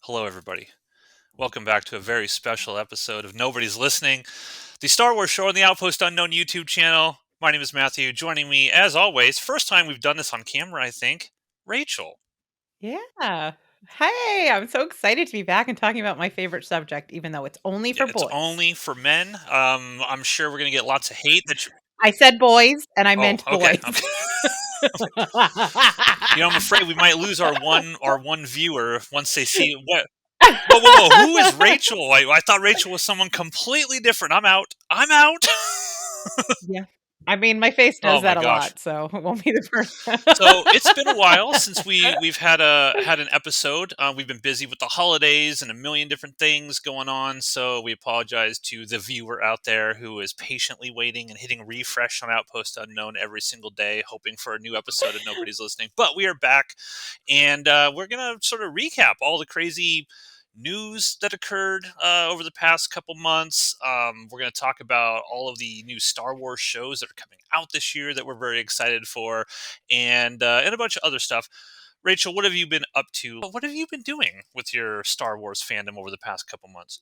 Hello, everybody. Welcome back to a very special episode of Nobody's Listening, the Star Wars show on the Outpost Unknown YouTube channel. My name is Matthew. Joining me, as always, first time we've done this on camera, I think, Rachel. Yeah. Hey, I'm so excited to be back and talking about my favorite subject, even though it's only Yeah, for it's boys. only for men. I'm sure we're gonna get lots of hate. I said boys, and I Oh, meant okay, boys. okay. I'm afraid we might lose our one viewer once they see what. Whoa, whoa, whoa! Who is Rachel? I thought Rachel was someone completely different. I'm out. I'm out. Yeah. I mean, my face Oh does my that a gosh. lot, so it won't be the first. So it's been a while since we've had an episode. We've been busy with the holidays and a million different things going on. So we apologize to the viewer out there who is patiently waiting and hitting refresh on Outpost Unknown every single day, hoping for a new episode of Nobody's Listening. But we are back, and we're gonna sort of recap all the crazy news that occurred over the past couple months. We're going to talk about all of the new Star Wars shows that are coming out this year that we're very excited for, and a bunch of other stuff. Rachel, what have you been up to? What have you been doing with your Star Wars fandom over the past couple months?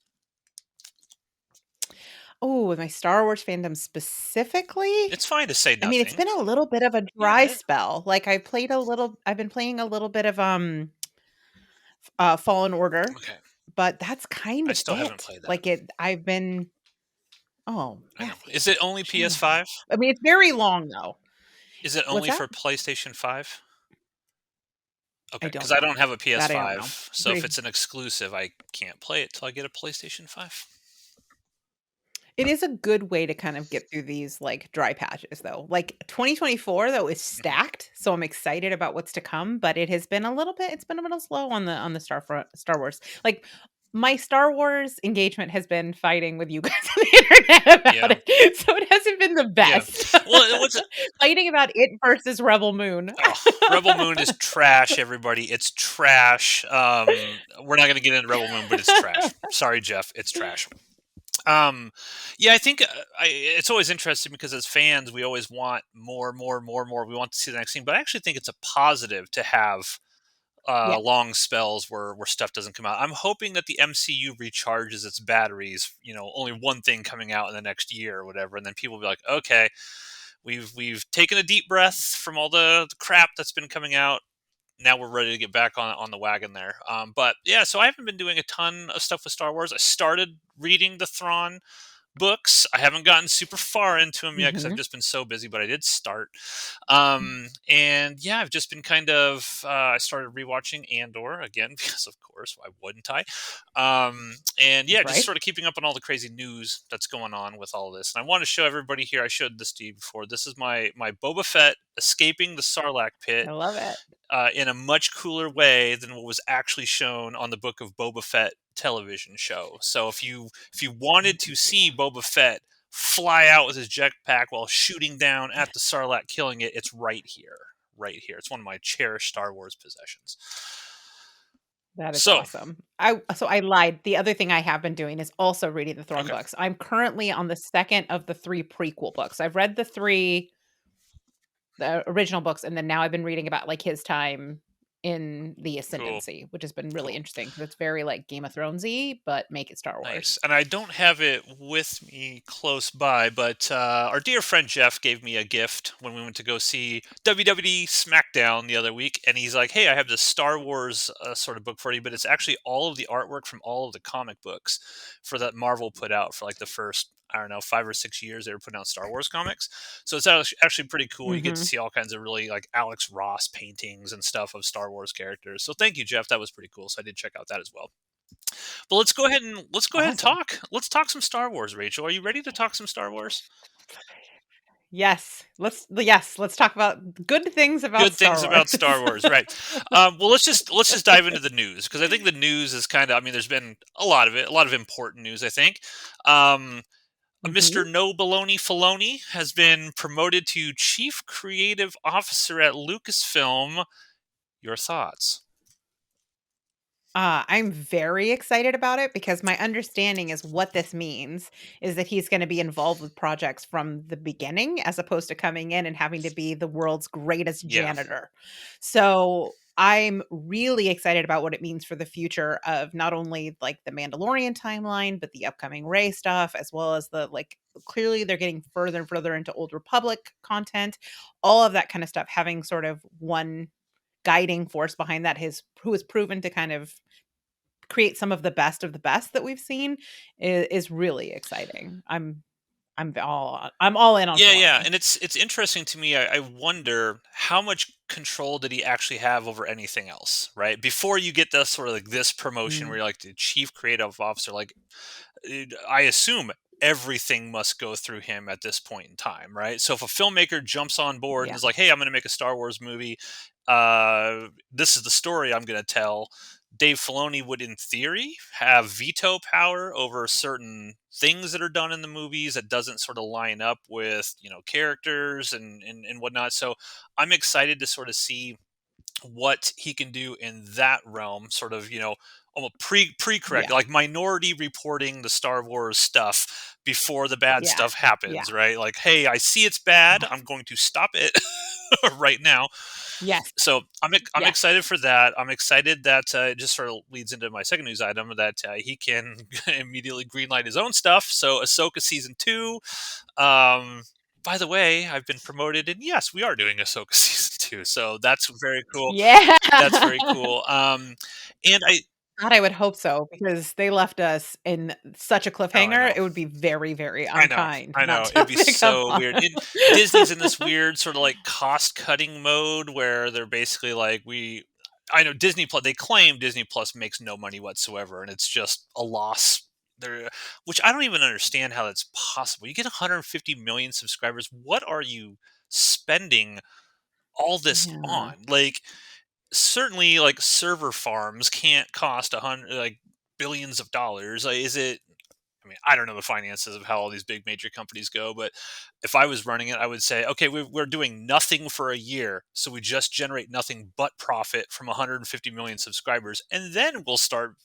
Oh, with my Star Wars fandom specifically? It's fine to say I mean, it's nothing. been a little bit of a dry Yeah. spell. Like I've been playing a little bit of Fallen Order, Okay. but that's kind I of still haven't it. played that. Like it I've been Oh, I know. Matthew, Is it only shame on you. PS5? I mean, it's very long though. Is it What's only that? for PlayStation 5? Okay, I don't because I know. don't have a That I don't know. PS5, so if Pretty it's an exclusive, I can't play it till I get a PlayStation 5. It is a good way to kind of get through these, like, dry patches, though. Like, 2024, though, is Mhm. stacked, so I'm excited about what's to come, but it's been a little slow on the Star Wars. Like, my Star Wars engagement has been fighting with you guys on the internet about Yeah, it, so it hasn't been the yeah. best. Well, it was Fighting about it versus Rebel Moon. oh, Rebel Moon is trash, everybody. It's trash. We're not gonna get into Rebel Moon, but it's trash. Sorry, Jeff, it's trash. Um, yeah, I think it's always interesting because as fans, we always want more, more, more, more. We want to see the next thing, but I actually think it's a positive to have Yeah. long spells where stuff doesn't come out. I'm hoping that the MCU recharges its batteries. Only one thing coming out in the next year or whatever, and then people will be like, okay, we've taken a deep breath from all the crap that's been coming out. Now we're ready to get back on the wagon there. But yeah, so I haven't been doing a ton of stuff with Star Wars. I started reading the Thrawn books. I haven't gotten super far into them yet because I've Mhm. just been so busy, but I did start. And yeah, I've just been kind of I started rewatching Andor again because of course, why wouldn't I? And yeah, That's just right. sort of keeping up on all the crazy news that's going on with all this. And I want to show everybody here. I showed this to you before. This is my Boba Fett escaping the Sarlacc pit I love it. in a much cooler way than what was actually shown on the Book of Boba Fett television show. So if you wanted to see Boba Fett fly out with his jetpack while shooting down at the Sarlacc, killing it, it's right here, right here. It's one of my cherished Star Wars possessions. That is So awesome. I lied. The other thing I have been doing is also reading the Thrawn okay, books. I'm currently on the 2nd of the 3 prequel books. I've read the original books, and then now I've been reading about, like, his time in the cool. Ascendancy, which has been really Cool. interesting because it's very, like, Game of Thronesy, but make it Star Nice. Wars. And I don't have it with me close by, but our dear friend Jeff gave me a gift when we went to go see WWE SmackDown the other week. And he's like, hey, I have this Star Wars sort of book for you, but it's actually all of the artwork from all of the comic books for that Marvel put out for like the first, I don't know, 5 or 6 years they were putting out Star Wars comics. So it's actually pretty cool. You get to Mhm. see all kinds of really like Alex Ross paintings and stuff of Star Wars characters. So thank you, Jeff. That was pretty cool. So I did check out that as well. But let's go ahead and Awesome. talk. Let's talk some Star Wars, Rachel. Are you ready to talk some Star Wars? Let's talk about good things about Good Star things about Wars. Star Wars, right? Well, let's just dive into the news because I think the news is kind of. I mean, there's been a lot of it, a lot of important news. I think. Um, Mr. Mhm. No Baloney Filoni has been promoted to Chief Creative Officer at Lucasfilm. Your thoughts? I'm very excited about it because my understanding is what this means is that he's gonna be involved with projects from the beginning as opposed to coming in and having to be the world's greatest Yeah. janitor. So, I'm really excited about what it means for the future of not only like the Mandalorian timeline, but the upcoming Rey stuff, as well as the like clearly they're getting further and further into Old Republic content, all of that kind of stuff, having sort of one guiding force behind that his who has proven to kind of create some of the best that we've seen is really exciting. I'm all in on Yeah, yeah, Filoni. and it's interesting to me. I wonder how much control did he actually have over anything else, right? Before you get this sort of like this promotion where Mm, you're like the chief creative officer, like I assume everything must go through him at this point in time, right? So if a filmmaker jumps on board and yeah. is like, "Hey, I'm going to make a Star Wars movie. This is the story I'm going to tell." Dave Filoni would, in theory, have veto power over certain things that are done in the movies that doesn't sort of line up with characters and whatnot. So I'm excited to sort of see what he can do in that realm, sort of, almost pre-correct, Yeah. like minority reporting the Star Wars stuff before the bad Yeah. stuff Yeah. happens, right? Like, hey, I see it's bad. Yes. I'm going to stop it right now. Yes. So I'm Yes. excited for that. I'm excited that it just sort of leads into my second news item that he can immediately greenlight his own stuff. So Ahsoka season 2. Um, by the way, I've been promoted, and yes, we are doing Ahsoka season 2. So that's very cool. Yeah. That's very cool. And I God, I would hope so because they left us in such a oh, I cliffhanger. know. It would be very, very I know. unkind I not know. It'd to be pick up so on weird. it. Disney's in this weird sort of like cost cutting mode where they're basically like I know Disney Plus, they claim Disney Plus makes no money whatsoever and it's just a loss there, which I don't even understand how that's possible. You get 150 million subscribers. What are you spending all this Yeah. on? Like, certainly like server farms can't cost billions of dollars. Like, is it, I mean, I don't know the finances of how all these big major companies go, but if I was running it, I would say, okay, we're doing nothing for a year. So we just generate nothing but profit from 150 million subscribers. And then we'll start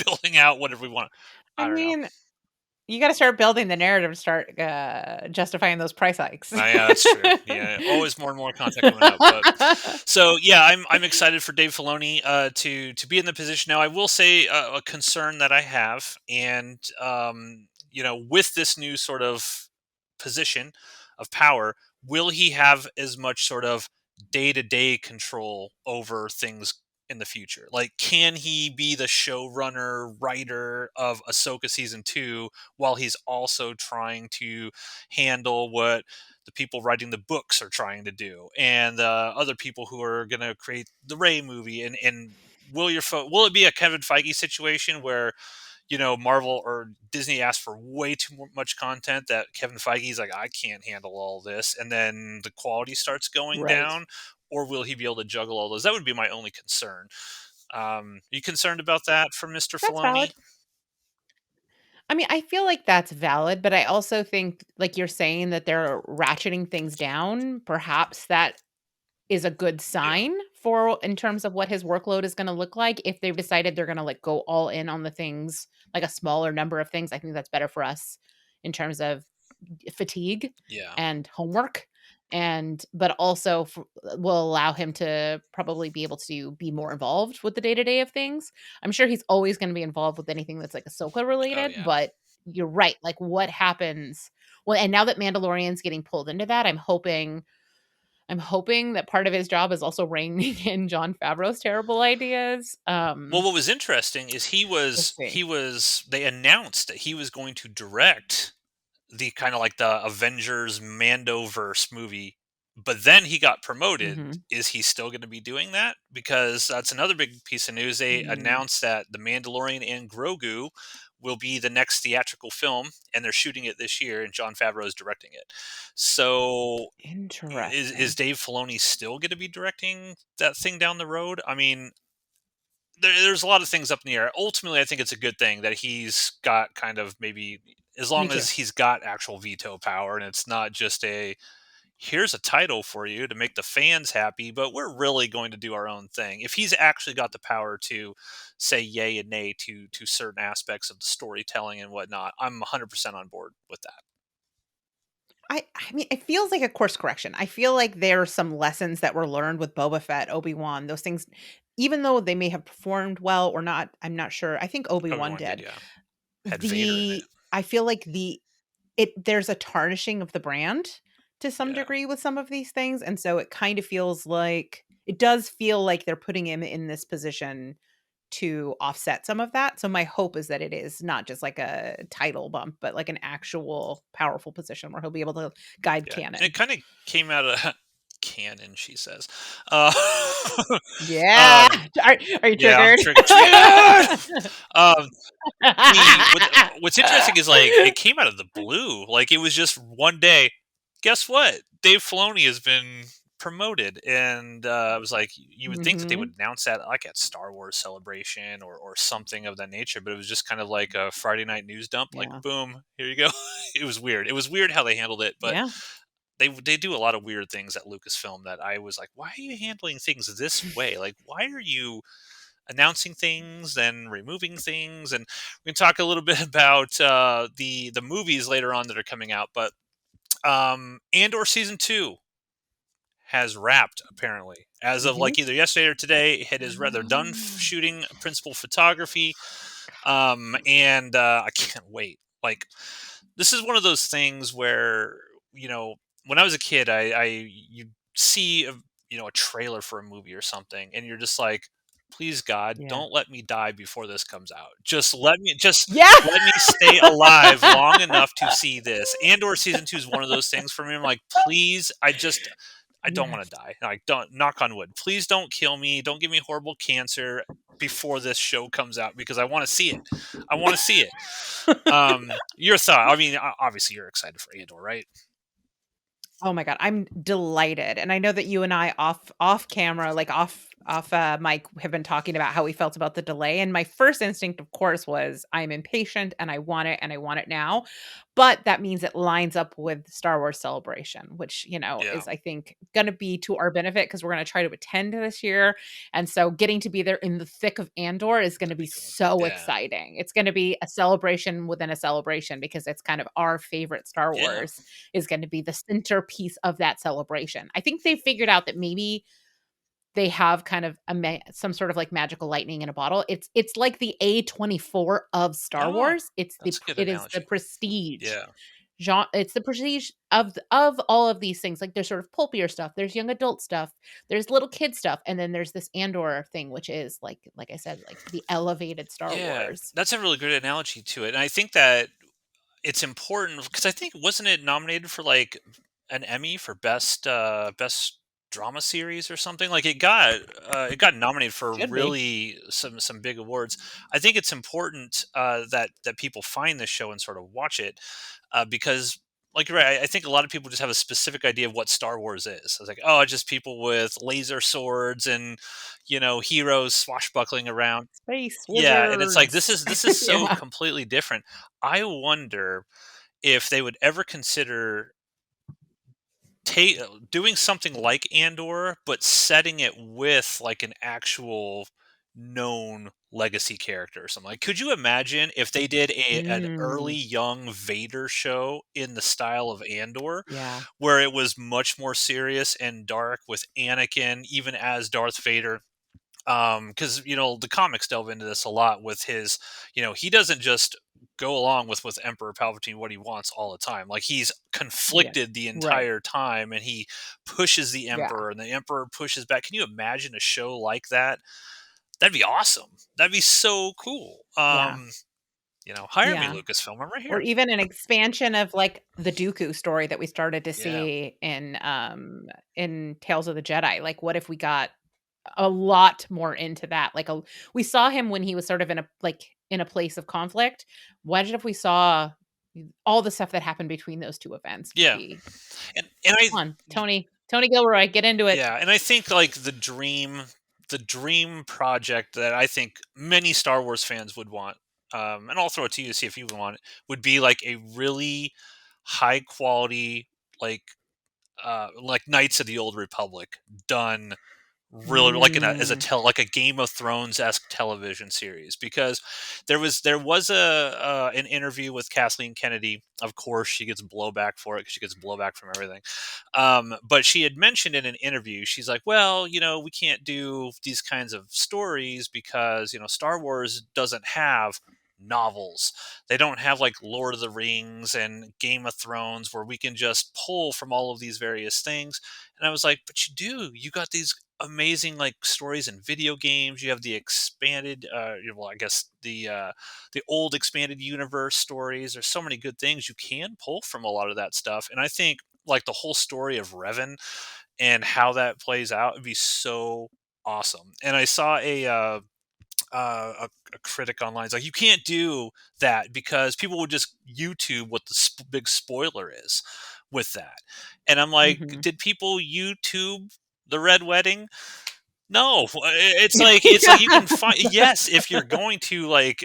building out whatever we want. I I don't know. mean, you gotta start building the narrative to start, justifying those price hikes. Yeah, that's true. Yeah, always more and more content coming up. But so yeah, I'm excited for Dave Filoni to be in the position now. I will say a concern that I have, and with this new sort of position of power, will he have as much sort of day to day control over things in the future? Like, can he be the showrunner, writer of Ahsoka season 2 while he's also trying to handle what the people writing the books are trying to do, and other people who are going to create the Ray movie, and will it be a Kevin Feige situation where Marvel or Disney asks for way too much content that Kevin Feige's like, I can't handle all this, and then the quality starts going Right. down, or will he be able to juggle all those? That would be my only concern. You concerned about that for Mr. That's Filoni? valid. I mean, I feel like that's valid, but I also think, like you're saying, that they're ratcheting things down. Perhaps that is a good Yeah. sign for in terms of what his workload is gonna look like. If they've decided they're gonna, like, go all in on the things, like a smaller number of things, I think that's better for us in terms of fatigue Yeah. and homework, and but also will allow him to probably be able to be more involved with the day-to-day of things. I'm sure he's always gonna be involved with anything that's, like, Ahsoka Oh related, yeah. but you're right, like, what happens well, and now that Mandalorian's getting pulled into that, I'm hoping that part of his job is also reining in Jon Favreau's terrible ideas. Well, what was interesting is We'll see. they announced that he was going to direct the kind of like the Avengers Mandoverse movie, but then he got promoted. Mhm. Is he still going to be doing that? Because that's another big piece of news. They Mm, announced that The Mandalorian and Grogu will be the next theatrical film, and they're shooting it this year, and John Favreau is directing it. So is interesting. Dave Filoni still going to be directing that thing down the road? I mean, there's a lot of things up in the air. Ultimately, I think it's a good thing that he's got kind of maybe as Me long too. as he's got actual veto power and it's not just a here's a title for you to make the fans happy, but we're really going to do our own thing. If he's actually got the power to say yay and nay to certain aspects of the storytelling and whatnot, I'm 100% on board with that. I mean, it feels like a course correction. I feel like there are some lessons that were learned with Boba Fett, Obi-Wan, those things, even though they may have performed well or not, I'm not sure. I think Obi-Wan Obi-Wan did, did. yeah. Had Vader in it. The I feel like there's a tarnishing of the brand to some Yeah. degree with some of these things, and so it kind of feels like it does feel like they're putting him in this position to offset some of that. So my hope is that it is not just like a title bump, but like an actual powerful position where he'll be able to guide Yeah. And it canon. kind of came out of canon, she says. Uh, Yeah. um, Are you yeah, I'm triggered? triggered. Triggered! Um, what's interesting is like it came out of the blue. Like it was just one day. Guess what? Dave Filoni has been promoted, and I was like, you would think that they would Mhm. announce that like at Star Wars Celebration or something of that nature, but it was just kind of like a Friday night news dump. Like, Yeah. boom, here you go. It was weird. It was weird how they handled it, but Yeah. they do a lot of weird things at Lucasfilm that I was like, why are you handling things this way? Like, why are you announcing things, then removing things? And we can talk a little bit about the movies later on that are coming out. But Andor season 2 has wrapped apparently as of Mhm. like either yesterday or today. It is rather done Oh. shooting principal photography, and I can't wait. Like this is one of those things where you know when I was a kid, I you see a trailer for a movie or something, and you're just like, please God, Yeah. don't let me die before this comes out. Just Yeah. let me stay alive long enough to see this. Andor season 2 is one of those things for me. I'm like, please, I don't want Yes. to die. Like, don't, knock on wood. Please don't kill me. Don't give me horrible cancer before this show comes out because I want to see it. I want to see it. Your thought? I mean, obviously you're excited for Andor, right? Oh my god, I'm delighted, and I know that you and I off camera, like off mic, have been talking about how we felt about the delay, and my first instinct, of course, was I'm impatient and I want it and I want it now, but that means it lines up with Star Wars Celebration, which, Yeah, is I think gonna be to our benefit because we're gonna try to attend this year, and so getting to be there in the thick of Andor is gonna that'd be be good. so Yeah, exciting. It's gonna be a celebration within a celebration because it's kind of our favorite Star yeah, Wars is going to be the centerpiece of that celebration. I think they figured out that maybe they have kind of some sort of like magical lightning in a bottle. It's like the A24 of Star oh, Wars. that's a good It is the analogy. prestige. Yeah, It's the prestige of all of these things. Like there's sort of pulpier stuff, there's young adult stuff, there's little kid stuff, and then there's this Andor thing, which is like I said, like the elevated Star yeah, Wars. that's a really good analogy to it, and I think that it's important because I think wasn't it nominated for like an Emmy for best drama series or something? Like it got nominated for Should be. really some big awards. I think it's important that people find this show and sort of watch it because. Like you're right, I think a lot of people just have a specific idea of what Star Wars is. It's like, oh, just people with laser swords and heroes swashbuckling around. Space Yeah, and it's like wizards. this is so Yeah. completely different. I wonder if they would ever consider doing something like Andor, but setting it with like an actual known legacy character or something. Like, could you imagine if they did an early Mm, young Vader show in the style of Andor, yeah. where it was much more serious and dark with Anakin, even as Darth Vader? Because the comics delve into this a lot with his, he doesn't just go along with Emperor Palpatine what he wants all the time. Like he's Yeah. conflicted the Right. entire time, and he pushes the Yeah. Emperor, and the Emperor pushes back. Can you imagine a show like that? That'd be awesome. That'd be so cool. Yeah. Hire me, Yeah. Lucasfilm. I'm right Or here. even an expansion of, like, the Dooku story that we started to Yeah, see in Tales of the Jedi. Like, what if we got a lot more into that? Like, we saw him when he was sort of in a place of conflict. Imagine if we saw all the stuff that happened between those 2 events would yeah, be and I fun. Tony Gilroy, get into it. Yeah, and I think like the dream project that I think many Star Wars fans would want, and I'll throw it to you to see if you would want it, would be like a really high quality like Knights of the Old Republic done really like in a as a Mm. like a Game of Thrones esque television series, because there was a an interview with Kathleen Kennedy. Of course, she gets blowback for it because she gets blowback from everything. But she had mentioned in an interview, she's like, well, we can't do these kinds of stories because, Star Wars doesn't have novels. They don't have like Lord of the Rings and Game of Thrones where we can just pull from all of these various things. And I was like, but you do. You got these amazing like stories in video games. You have the expanded, well, I guess the old expanded universe stories. There's so many good things you can pull from a lot of that stuff. And I think like the whole story of Revan and how that plays out would be so awesome. And I saw a critic online. It's like you can't do that because people would just YouTube what the big spoiler is with that. And I'm like, Mhm. did people YouTube the Red Wedding? No, it's like you can find, yes, if you're going to like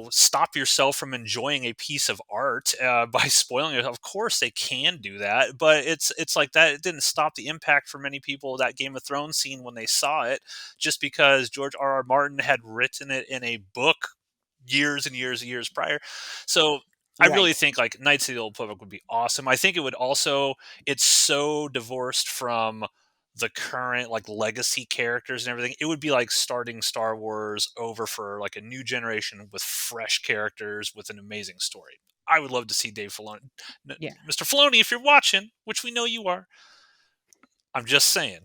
stop yourself from enjoying a piece of art by spoiling it. Of course they can do that, but it's like that. It didn't stop the impact for many people, that Game of Thrones scene, when they saw it, just because George R. R. Martin had written it in a book years and years and years prior. So I really Right. think like Knights of the Old Republic would be awesome. I think it would also, it's so divorced from the current like legacy characters and everything. It would be like starting Star Wars over for like a new generation with fresh characters with an amazing story. I would love to see Dave Filoni, Yeah. Mr. Filoni, if you're watching, which we know you are. I'm just saying,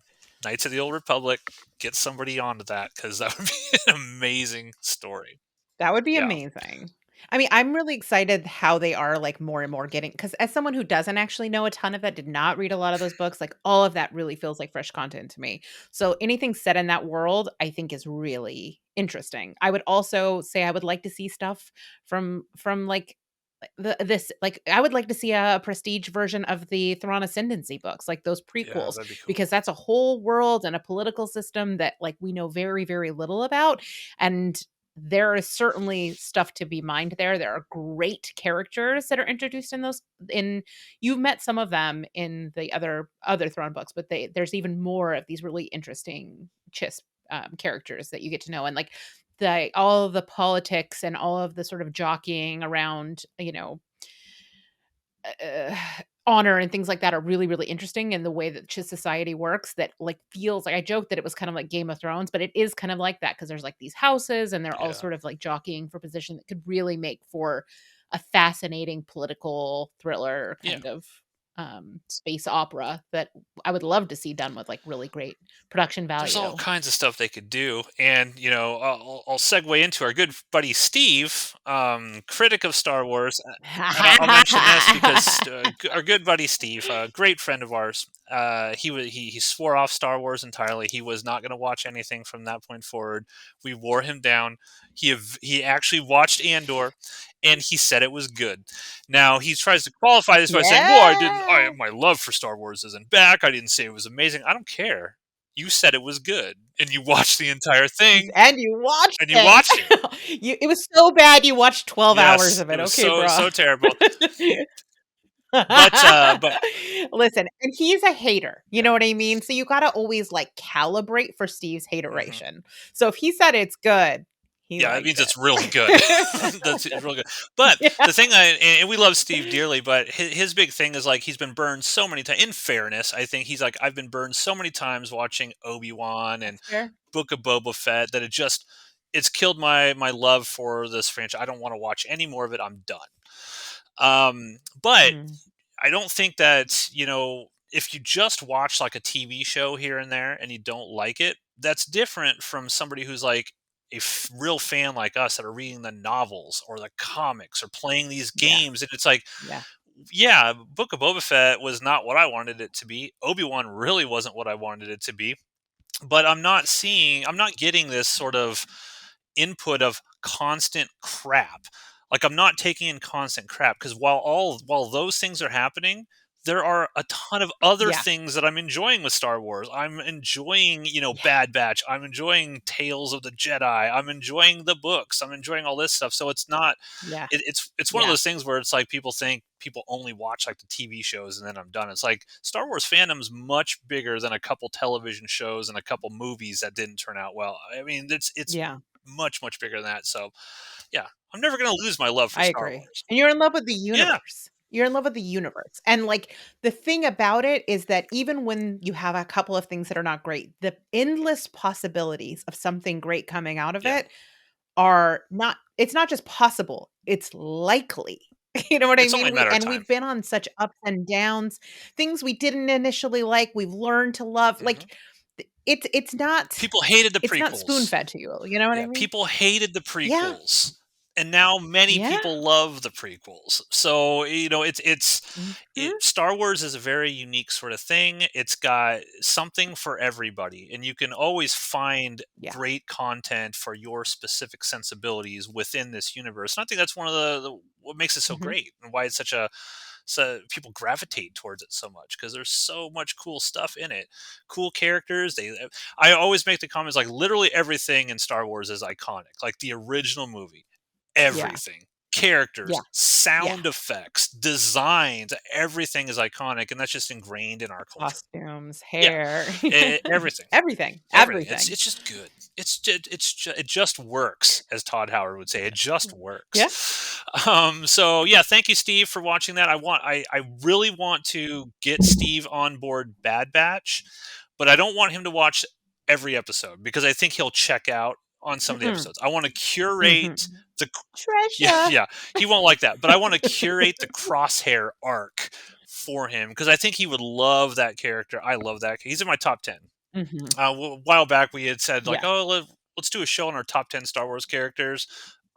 Knights of the Old Republic, get somebody onto that because that would be an amazing story. That would be Yeah, amazing. I mean, I'm really excited how they are, like, more and more getting, because as someone who doesn't actually know a ton of that, did not read a lot of those books, like, all of that really feels like fresh content to me. So anything set in that world, I think is really interesting. I would also say I would like to see stuff from, like, I would like to see a prestige version of the Thrawn Ascendancy books, like those yeah, prequels, that'd be cool. because that's a whole world and a political system that, like, we know very, very little about, and there is certainly stuff to be mined there. There are great characters that are introduced in those, in you've met some of them in the other Thrawn books, but there's even more of these really interesting characters that you get to know, and like the all of the politics and all of the sort of jockeying around, uh, honor and things like that are really, really interesting, in the way that Chiss society works, that, like, feels like, I joked that it was kind of like Game of Thrones, but it is kind of like that, because there's, like, these houses, and they're all Yeah, sort of, like, jockeying for position that could really make for a fascinating political thriller yeah. kind of, space opera that I would love to see done with, like, really great production There's all value. kinds of stuff they could do, and I'll segue into our good buddy Steve, critic of Star Wars, and I'll mention this because our good buddy Steve, a great friend of ours, he swore off Star Wars entirely. He was not going to watch anything from that point forward. We wore him down. He actually watched Andor, and he said it was good. Now he tries to qualify this by saying, "Well, I didn't. Yeah. My love for Star Wars isn't back. I didn't say it was amazing. I don't care. You said it was good, and you watched the entire thing, And you watched and you it. watched it. It was so bad you watched 12 hours Yes, of it it. was Okay, so bro. so terrible. But Listen, and he's a hater, you yeah, know what I mean? So you gotta always, like, calibrate for Steve's hmm hateration. So if he said it's good, he yeah, it likes means it. it's really good. That's it's really good. But Yeah, the thing, and we love Steve dearly, but his big thing is like he's been burned so many times. In fairness, I think he's like, I've been burned so many times watching Obi-Wan and that's fair. Book of Boba Fett that it's killed my love for this franchise. I don't want to watch any more of it. I'm done. But Mm, I don't think that, if you just watch like a TV show here and there and you don't like it, that's different from somebody who's like a real fan like us that are reading the novels or the comics or playing these yeah, games. And it's like, yeah, yeah, Book of Boba Fett was not what I wanted it to be. Obi-Wan really wasn't what I wanted it to be. But I'm not getting this sort of input of constant crap. Like I'm not taking in constant crap because while those things are happening, there are a ton of other Yeah. things that I'm enjoying with Star Wars. I'm enjoying, Yeah. Bad Batch. I'm enjoying Tales of the Jedi. I'm enjoying the books. I'm enjoying all this stuff. So it's not Yeah. it's one of Yeah. those things where it's like people think people only watch like the TV shows and then I'm done. It's like Star Wars fandom's much bigger than a couple television shows and a couple movies that didn't turn out well. I mean, it's Yeah. much bigger than that. So yeah, I'm never gonna lose my love for I Star agree. Wars. And you're in love with the Yeah. universe. You're in love with the universe. And, like, the thing about it is that even when you have a couple of things that are not great, the endless possibilities of something great coming out of Yeah. it are not it's not just possible, it's likely. You know what I It's only mean? a We matter of and time. we've been on such ups and downs, things we didn't initially like, we've learned to love, Mhm. like, it's not People hated the it's not prequels. spoon-fed to you know what I Yeah, mean? people hated the Yeah. prequels, and now many Yeah. people love the prequels. So, Mhm. Star Wars is a very unique sort of thing. It's got something for everybody, and you can always find Yeah. great content for your specific sensibilities within this universe. And I think that's one of the what makes it so Mhm. great and why it's such a so people gravitate towards it so much because there's so much cool stuff in it, cool characters. I always make the comments like literally everything in Star Wars is iconic, like the original movie, Yeah. everything, Yeah. characters, Yeah. sound effects, designs, everything is iconic, and that's just ingrained in our culture. Costumes, Yeah, hair, everything. everything, Everything. It's everything. it's just good. It just works, as Todd Howard would say. It just Yeah. works. So yeah, thank you, Steve, for watching that. I really want to get Steve on board Bad Batch, but I don't want him to watch every episode because I think he'll check out on some of the Mm-mm. episodes. I want to curate Mhm. the yeah, Treasure. yeah. He won't like that, but I want to curate the Crosshair arc for him because I think he would love that character. I love that. He's in my top 10. Mhm. A while back, we had said like, Yeah. "Oh, let's do a show on our top 10 Star Wars characters."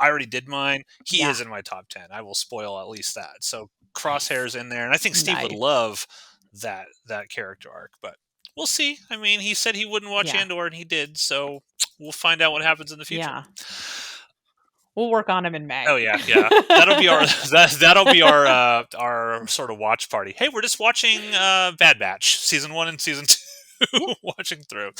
I already did mine. He Yeah. is in my top 10. I will spoil at least that. So Nice. Crosshair's in there, and I think Steve would Nice. love that character arc. But we'll see. I mean, he said he wouldn't watch Yeah. Andor, and he did. So we'll find out what happens in the future. Yeah. We'll work on 'em in Oh May. yeah, yeah. That'll be our that'll be our sort of watch party. Hey, we're just watching Bad Batch season 1 and season 2 Yeah. watching through.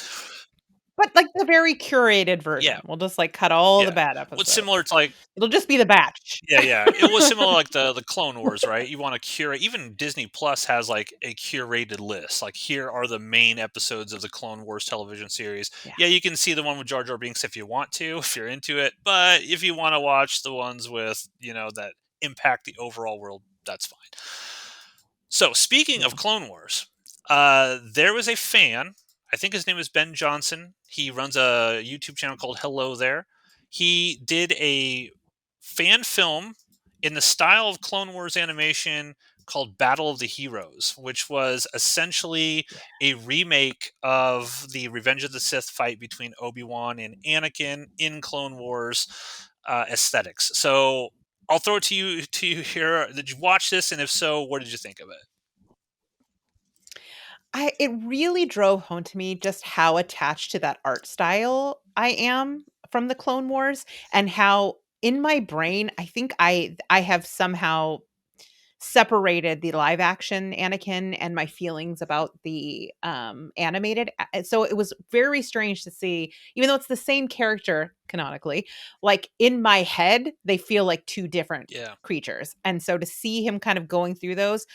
But, like, the very curated Yeah, version. We'll just, like, cut all the yeah. bad What's similar episodes. to like It'll just be the batch. yeah, yeah. It was similar like the Clone Wars, right? You want to curate. Even Disney Plus has like a curated list. Like here are the main episodes of the Clone Wars television series. Yeah. Yeah, you can see the one with Jar Jar Binks if you want to, if you're into it. But if you want to watch the ones with that impact the overall world, that's fine. So speaking of Yeah. Clone Wars, there was a fan. I think his name is Ben Johnson. He runs a YouTube channel called Hello There. He did a fan film in the style of Clone Wars animation called Battle of the Heroes, which was essentially Yeah. a remake of the Revenge of the Sith fight between Obi-Wan and Anakin in Clone Wars aesthetics. So I'll throw it to you here. Did you watch this, and if so, what did you think of it? It really drove home to me just how attached to that art style I am from the Clone Wars, and how in my brain, I think I have somehow separated the live action Anakin and my feelings about the, animated so it was very strange to see, even though it's the same character canonically, like, in my head, they feel like 2 different Yeah, creatures, and so to see him kind of going through those,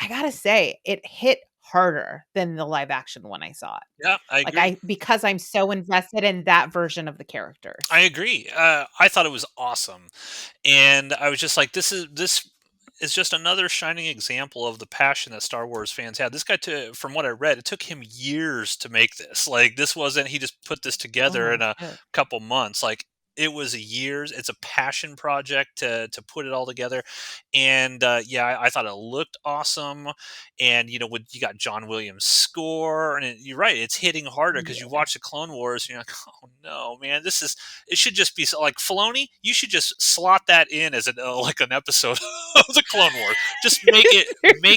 I gotta say, it hit harder than the live action when I saw it. yeah, I Like, agree. because I'm so invested in that version of the characters. I agree. I thought it was awesome, and I was just like, this is just another shining example of the passion that Star Wars fans had. This guy, from what I read, it took him years to make this. Like, this wasn't he just put this Oh together my in a god. couple months. Like, it was years. It's a passion project to put it all together, and yeah, I thought it looked awesome. And when you got John Williams' score, and you're right, it's hitting harder because you Yeah. watch the Clone Wars, and you're like, oh no, man, it should just be like Filoni. You should just slot that in as like an episode the Clone Wars. Just make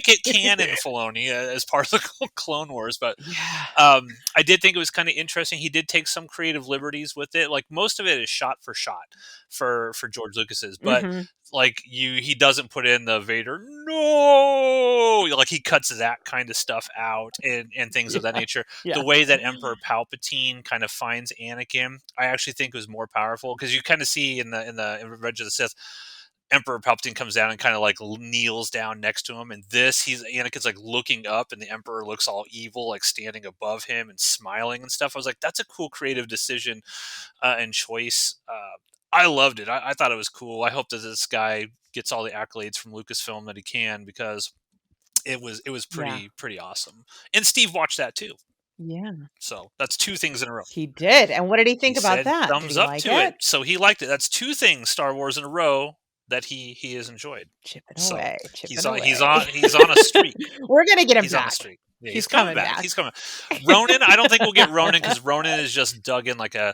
it canon, Filoni, as part of the Clone Wars. But Yeah. I did think it was kind of interesting. He did take some creative liberties with it. Like most of it is shot for shot for George Lucas's, but Mhm. like he doesn't put in the Vader no, like he cuts that kind of stuff out and things of that Yeah. nature. The Yeah. way that Emperor Palpatine kind of finds Anakin, I actually think was more powerful because you kind of see in Revenge of the Sith, Emperor Palpatine comes down and kind of like kneels down next to him, and he's Anakin's like looking up, and the Emperor looks all evil, like standing above him and smiling and stuff. I was like, that's a cool creative decision and choice. I loved it. I thought it was cool. I hope that this guy gets all the accolades from Lucasfilm that he can because it was Yeah. pretty awesome. And Steve watched that too, Yeah. so that's two things in a row. He did, and what did he He think about said that? Did thumbs he up like to it, it? so he liked it. That's two things Star Wars in a row that he has enjoyed. Chipping So away, chipping he's on he's away. on he's on a streak. We're gonna get him He's on a back. streak. Yeah, He's he's coming coming back. back. He's coming. Ronan, I don't think we'll get Ronan because Ronan is just dug in like a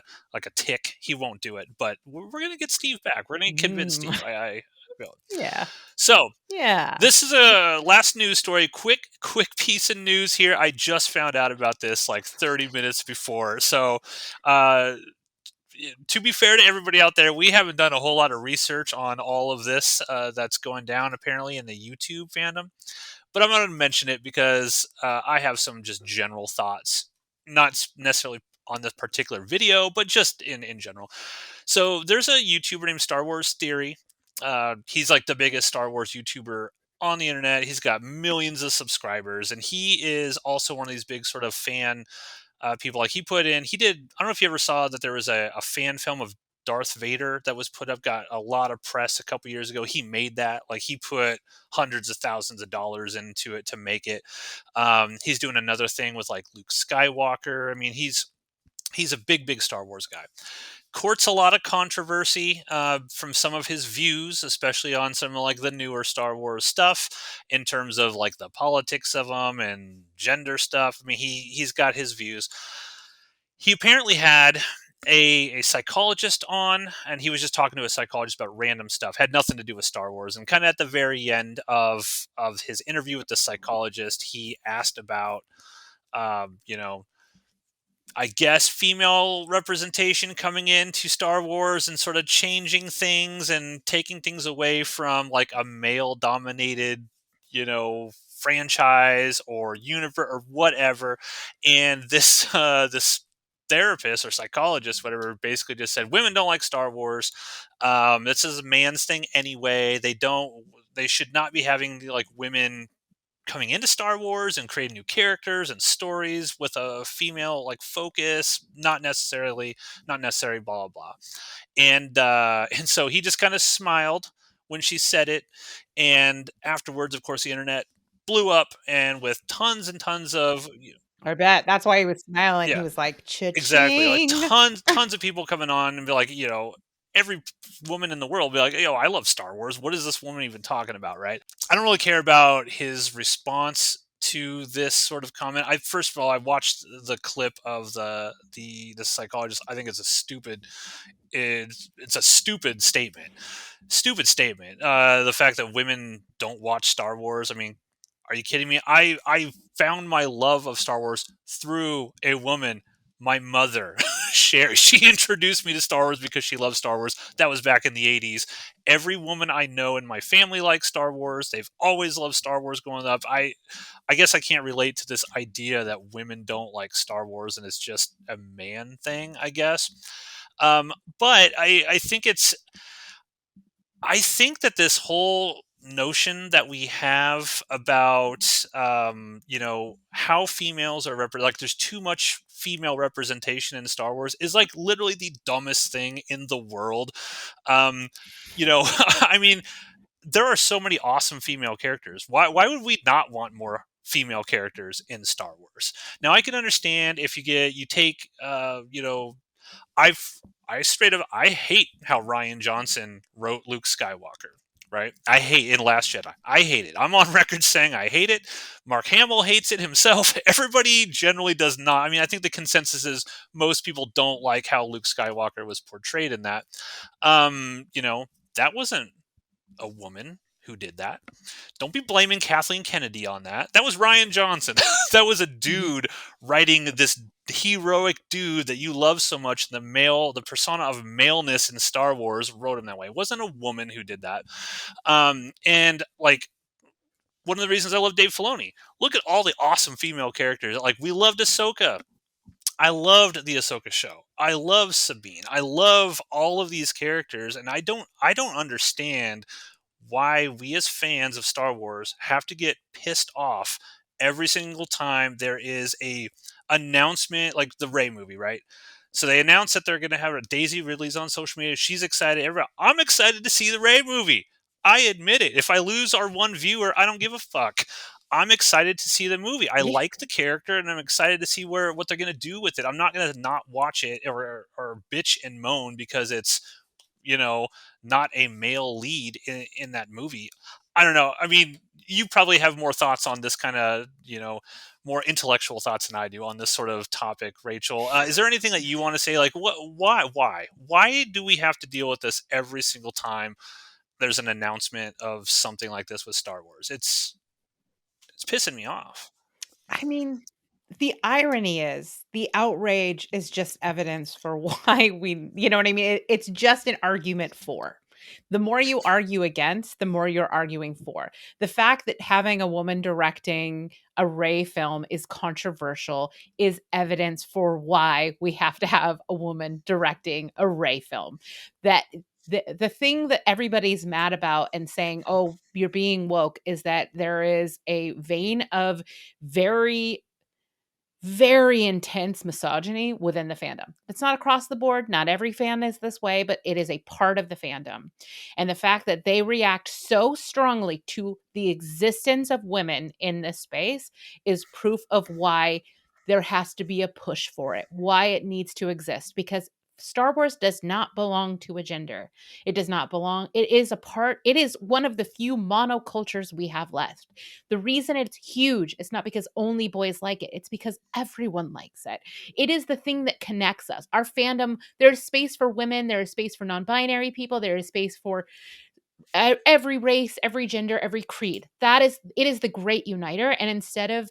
tick. He won't do it. But we're gonna get Steve back. We're gonna convince Mm, Steve. I will. yeah. So Yeah. this is a last news story. Quick piece of news here. I just found out about this like 30 minutes before. So uh, to be fair to everybody out there, we haven't done a whole lot of research on all of this that's going down apparently in the YouTube fandom. But I'm going to mention it because I have some just general thoughts, not necessarily on this particular video, but just in general. So there's a YouTuber named Star Wars Theory. He's like the biggest Star Wars YouTuber on the internet. He's got millions of subscribers, and he is also one of these big sort of fan people. Like he did. I don't know if you ever saw that there was a fan film of Darth Vader that was put up, got a lot of press a couple years ago. He made that. Like he put hundreds of thousands of dollars into it to make it. He's doing another thing with like Luke Skywalker. I mean, he's a big Star Wars guy. Courts a lot of controversy from some of his views, especially on some of like the newer Star Wars stuff in terms of like the politics of them and gender stuff. I mean, he's got his views. He apparently had a psychologist on, and he was just talking to a psychologist about random stuff, had nothing to do with Star Wars. And kind of at the very end of his interview with the psychologist, he asked about you know, I guess female representation coming into Star Wars and sort of changing things and taking things away from like a male dominated, franchise or universe or whatever. And this therapist or psychologist, whatever, basically just said women don't like Star Wars. This is a man's thing anyway. They should not be having like women coming into Star Wars and creating new characters and stories with a female like focus, not necessarily blah blah blah. And so he just kind of smiled when she said it, and afterwards, of course, the internet blew up and with tons and tons of I bet that's why he was smiling. He yeah, was like, exactly. Like "Cha-ching." tons of people coming on and be like, every woman in the world be like, I love Star Wars. What is this woman even talking about, right? I don't really care about his response to this sort of comment. First of all, I watched the clip of the psychologist. I think it's a stupid statement. Stupid statement. The fact that women don't watch Star Wars. I mean, are you kidding me? I found my love of Star Wars through a woman, my mother. Sherry. She introduced me to Star Wars because she loves Star Wars. That was back in the 80s. Every woman I know in my family likes Star Wars. They've always loved Star Wars growing up. I guess I can't relate to this idea that women don't like Star Wars and it's just a man thing, I guess. But I think that this whole notion that we have about how females are like there's too much female representation in Star Wars is like literally the dumbest thing in the world. um I mean, there are so many awesome female characters. Why would we not want more female characters in Star Wars? Now I can understand if you take I straight up I hate how Ryan Johnson wrote Luke Skywalker. Right? I hate in Last Jedi. I hate it. I'm on record saying I hate it. Mark Hamill hates it himself. Everybody generally does not. I mean, I think the consensus is most people don't like how Luke Skywalker was portrayed in that. That wasn't a woman who did that. Don't be blaming Kathleen Kennedy on that. That was Ryan Johnson. That was a Mhm. dude writing this heroic dude that you love so much. The persona of maleness in Star Wars wrote him that way. It wasn't a woman who did that. And like one of the reasons I love Dave Filoni. Look at all the awesome female characters. Like we loved Ahsoka. I loved the Ahsoka show. I love Sabine. I love all of these characters, and I don't understand why we as fans of Star Wars have to get pissed off every single time there is a announcement like the Rey movie, right? So they announced that they're going to have a Daisy Ridley's on social media. She's excited. I'm excited to see the Rey movie. I admit it. If I lose our one viewer, I don't give a fuck. I'm excited to see the movie. I Yeah. like the character, and I'm excited to see what they're going to do with it. I'm not going to not watch it or bitch and moan because it's you know not a male lead in that movie. I don't know. I mean, you probably have more thoughts on this kind of more intellectual thoughts than I do on this sort of topic, Rachel. Is there anything that you want to say? Like, what? Why do we have to deal with this every single time there's an announcement of something like this with Star Wars? It's pissing me off. I mean, the irony is the outrage is just evidence for why you know what I mean? It's just an argument for. The more you argue against, the more you're arguing for. The fact that having a woman directing a Ray film is controversial is evidence for why we have to have a woman directing a Ray film. That the thing that everybody's mad about and saying, "Oh, you're being woke," is that there is a vein of very very intense misogyny within the fandom. It's not across the board. Not every fan is this way, but it is a part of the fandom. And the fact that they react so strongly to the existence of women in this space is proof of why there has to be a push for it, why it needs to exist, because Star Wars does not belong to a gender. It does not belong. It is one of the few monocultures we have left. The reason it's huge is not because only boys like it, it's because everyone likes it. It is the thing that connects us. Our fandom, there's space for women, there is space for non binary people, there is space for every race, every gender, every creed. It is the great uniter. And instead of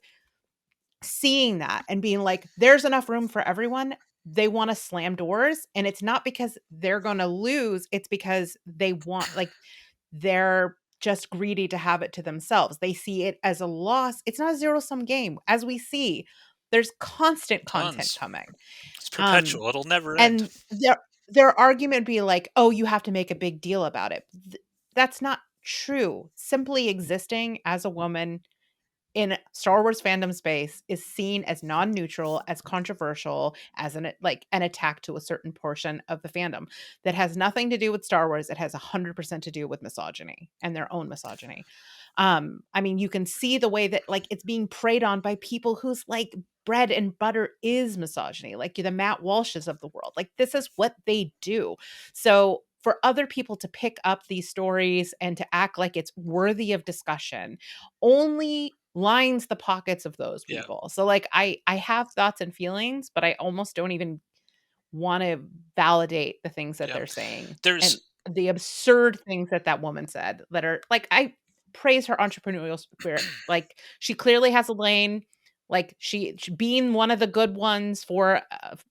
seeing that and being like, there's enough room for everyone, they want to slam doors. And it's not because they're going to lose, it's because they want, like, they're just greedy to have it to themselves. They see it as a loss. It's not a zero-sum game. As we see, there's constant content Tons. coming. It's Um, perpetual. It'll never end. and their argument be like, "Oh, you have to make a big deal about it." That's not true. Simply existing as a woman in Star Wars fandom space is seen as non-neutral, as controversial, as an attack to a certain portion of the fandom that has nothing to do with Star Wars. It has 100% to do with misogyny and their own misogyny. I mean, you can see the way that like it's being preyed on by people whose like bread and butter is misogyny, like the Matt Walshes of the world. Like this is what they do. So for other people to pick up these stories and to act like it's worthy of discussion only lines the pockets of those Yeah. people. So like I have thoughts and feelings, but I almost don't even want to validate the things that Yeah. they're saying and There's the absurd things that that woman said that are like I praise her entrepreneurial spirit. Like she clearly has a lane. Like she being one of the good ones for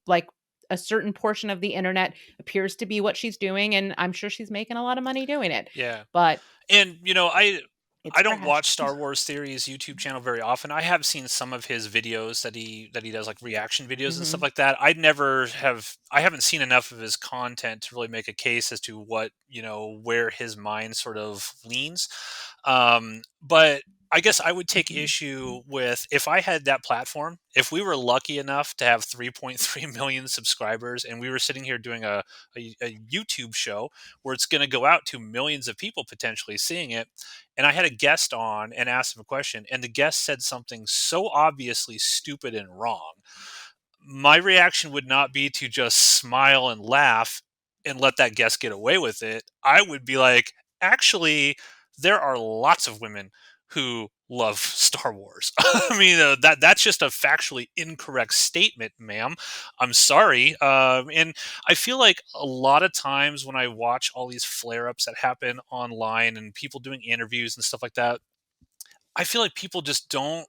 like a certain portion of the internet appears to be what she's doing, and I'm sure she's making a lot of money doing it. yeah. But And it's I don't watch trash. Star Wars Theory's YouTube channel very often. I have seen some of his videos that he does like reaction videos and stuff Mhm. like that. I haven't seen enough of his content to really make a case as to where his mind sort of leans. But I guess I would take Mhm. issue with if I had that platform, if we were lucky enough to have 3.3 million subscribers and we were sitting here doing a YouTube show where it's going to go out to millions of people potentially seeing it, and I had a guest on and asked him a question, and the guest said something so obviously stupid and wrong, my reaction would not be to just smile and laugh and let that guest get away with it. I would be like, actually, there are lots of women who love Star Wars. I mean, that's just a factually incorrect statement, ma'am. I'm sorry. And I feel like a lot of times when I watch all these flare ups that happen online and people doing interviews and stuff like that, I feel like people just don't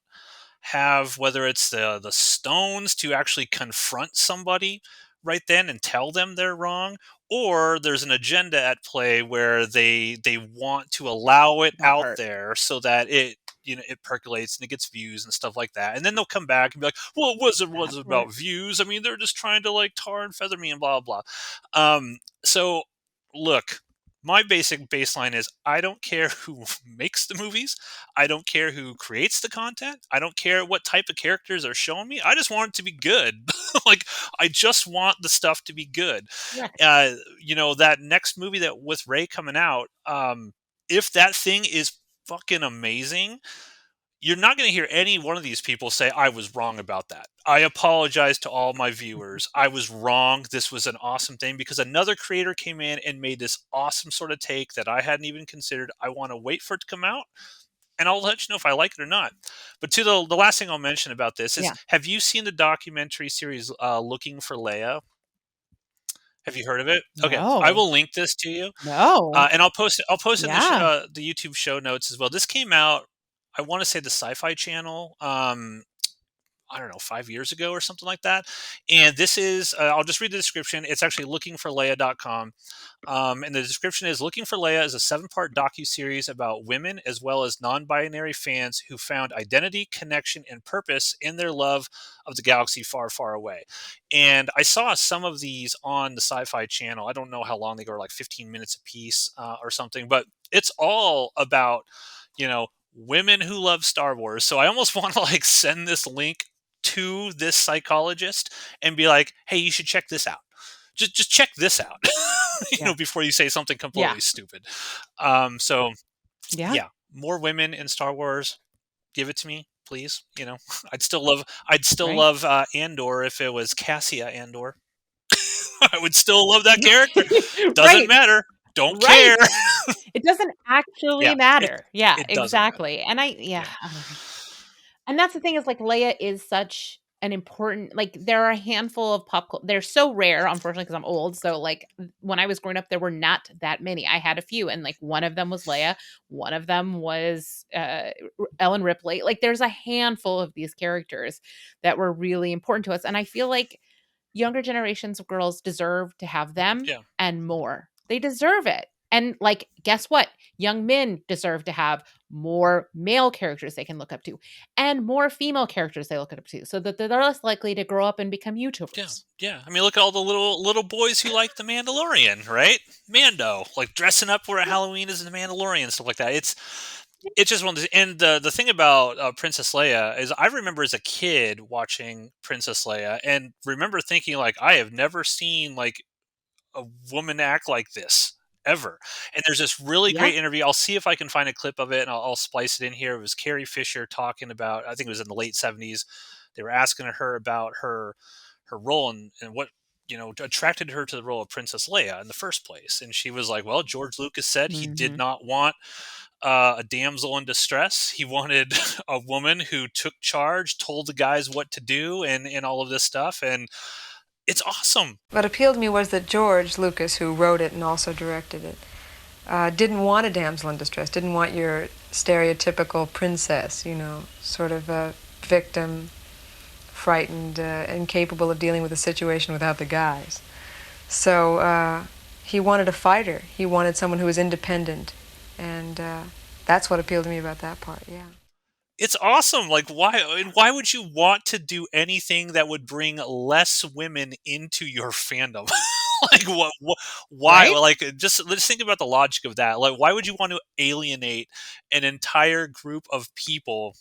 have, whether it's the stones to actually confront somebody right then and tell them they're wrong, or there's an agenda at play where they want to allow it That out part. there so that it percolates and it gets views and stuff like that, and then they'll come back and be like, well, it was That part. about views. I mean, they're just trying to like tar and feather me and blah blah blah. So look, my basic baseline is I don't care who makes the movies. I don't care who creates the content. I don't care what type of characters are showing me. I just want it to be good. Like, I just want the stuff to be good. Correct. That next movie that with Ray coming out, if that thing is fucking amazing, you're not going to hear any one of these people say, I was wrong about that. I apologize to all my viewers. I was wrong. This was an awesome thing because another creator came in and made this awesome sort of take that I hadn't even considered. I want to wait for it to come out and I'll let you know if I like it or not. But to the last thing I'll mention about this is, Yeah. have you seen the documentary series Looking for Leia? Have you heard of it? Okay, I No. will link this to you, No. and I'll post it. I'll post it in Yeah. the YouTube show notes as well. This came out, I want to say, the Sci-Fi Channel. I don't know, 5 years ago or something like that. And this is, I'll just read the description. It's actually lookingforleia.com. And the description is Looking for Leia is a 7-part docu-series about women as well as non-binary fans who found identity, connection, and purpose in their love of the galaxy far, far away. And I saw some of these on the Sci-Fi Channel. I don't know how long they go, like 15 minutes a piece or something, but it's all about, women who love Star Wars. So I almost want to like send this link to this psychologist and be like, "Hey, you should check this out. Just check this out." Yeah. Before you say something Yeah. completely stupid. So Yeah. yeah, more women in Star Wars. Give it to me, please. I'd still love Andor if it was Cassia Andor. I would still love that character. Doesn't Right. matter. Don't Right. care. It doesn't Yeah, actually it matter. Yeah, it doesn't matter. exactly. And Yeah. and that's the thing is like Leia is such an important like there are a handful of they're so rare unfortunately because I'm old so like when I was growing up there were not that many. I had a few and like one of them was Leia, one of them was Ellen Ripley. Like there's a handful of these characters that were really important to us and I feel like younger generations of girls deserve to have them Yeah. and more. They deserve it. And like, guess what? Young men deserve to have more male characters they can look up to and more female characters they look up to so that they're less likely to grow up and become Yeah, YouTubers. yeah. I mean, look at all the little boys who like the Mandalorian, right? Mando, like dressing up for a Halloween as the Mandalorian, stuff like that. It's just one of the, and the thing about Princess Leia is I remember as a kid watching Princess Leia and remember thinking like I have never seen like a woman act like this ever. And there's this really Yeah. great interview. I'll see if I can find a clip of it and I'll splice it in here. It was Carrie Fisher talking about, I think it was in the late 70s. They were asking her about her role and what attracted her to the role of Princess Leia in the first place. And she was like, well, George Lucas said he did Mhm. not want a damsel in distress. He wanted a woman who took charge, told the guys what to do, and all of this stuff. And it's awesome. What appealed to me was that George Lucas, who wrote it and also directed it, didn't want a damsel in distress, didn't want your stereotypical princess, sort of a victim, frightened, incapable of dealing with the situation without the guys. So he wanted a fighter. He wanted someone who was independent. And that's what appealed to me about that part, yeah. It's awesome. Like, why would you want to do anything that would bring less women into your fandom? Like, why? Right? Like, just let's think about the logic of that. Like, why would you want to alienate an entire group of people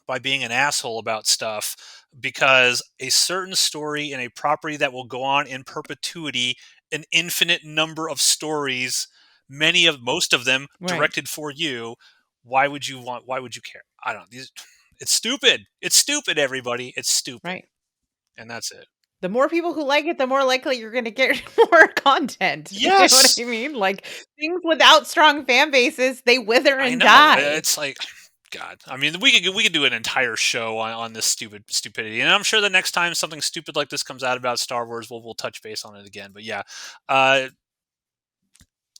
by being an asshole about stuff because a certain story and a property that will go on in perpetuity, an infinite number of stories, most of them Right. directed for you, why would you care? I don't know. It's stupid. It's stupid, everybody. It's stupid. Right. And that's it. The more people who like it, the more likely you're going to get more content. You know what Yes. I mean? Like things without strong fan bases, they wither I and know. die. It's like God, I mean, we could do an entire show on this stupidity, and I'm sure the next time something stupid like this comes out about Star Wars, we'll touch base on it again. But yeah, uh,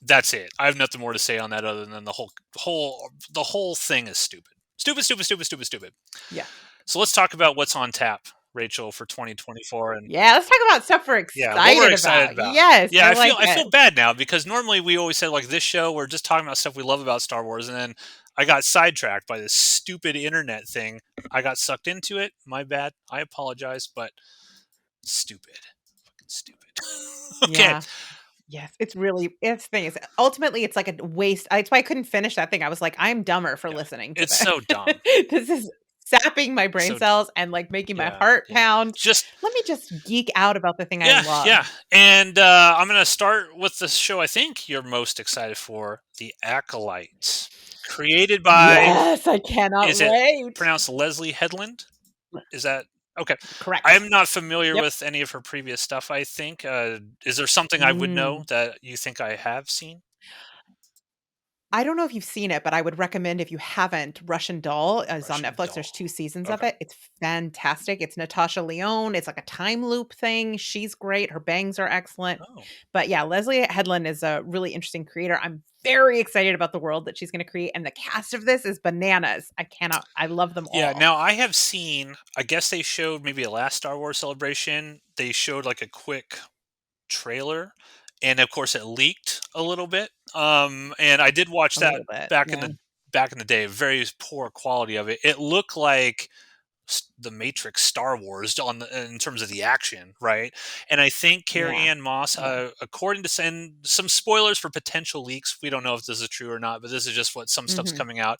that's it. I have nothing more to say on that other than the whole thing is stupid, stupid, stupid, stupid, stupid, stupid. Yeah. So let's talk about what's on tap, Rachel, for 2024, and Yeah, let's talk about stuff we're yeah, what we're excited excited about. about. Yes, Yeah, I I like feel it. bad now because normally we always said like this show we're just talking about stuff we love about Star Wars, and then I got sidetracked by this stupid internet thing. I got sucked into it. My bad. I apologize, but stupid, fucking stupid. Okay, Yeah. Yes, it's the thing is ultimately it's like a waste. It's why I couldn't finish that thing. I was like, I'm dumber for yeah, listening to it's this. so dumb. This is sapping my brain So dumb. cells and like making my Yeah, heart yeah. pound. Just Let me just geek out about the thing I yeah, love. yeah. And I'm gonna start with the show I think you're most excited for, The Acolyte, created by Yes, I cannot is it wait. pronounced Leslie Headland? Is that okay? Correct. I am not familiar Yep. with any of her previous stuff, I think. Is there something I would know that you think I have seen? I don't know if you've seen it, but I would recommend if you haven't, Russian Doll is on Russian Netflix. Doll. There's 2 seasons of Okay. it. It's fantastic. It's Natasha Lyonne. It's like a time loop thing. She's great. Her bangs are excellent. Oh. But yeah, Leslie Headland is a really interesting creator. I'm very excited about the world that she's going to create, and the cast of this is bananas. I love them Yeah, all. now I have seen, I guess they showed maybe a last Star Wars Celebration, they showed like a quick trailer, and of course it leaked a little bit. And I did watch A that little bit. back in Yeah. the day, very poor quality of it. It looked like the Matrix Star Wars in terms of the action, right? And I think Carrie Yeah. Ann Moss, Yeah. according to some spoilers for potential leaks, we don't know if this is true or not, but this is just what some stuff's Mhm. coming out.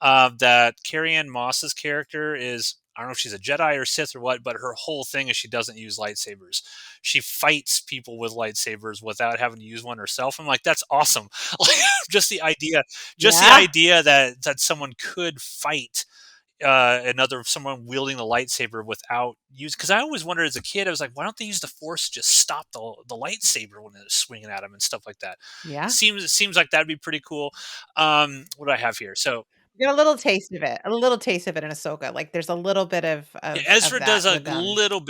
That Carrie Ann Moss's character is, I don't know if she's a Jedi or Sith or what, but her whole thing is she doesn't use lightsabers. She fights people with lightsabers without having to use one herself. I'm like, that's awesome. Like, just the idea, Yeah. that someone could fight someone wielding the lightsaber without use, because I always wondered as a kid, I was like, why don't they use the force to just stop the lightsaber when it's swinging at them and stuff like that? Yeah. Seems like that'd be pretty cool. What do I have here? So We got a little taste of it. A little taste of it in Ahsoka. Like there's a little bit of yeah, of Ezra does that a with little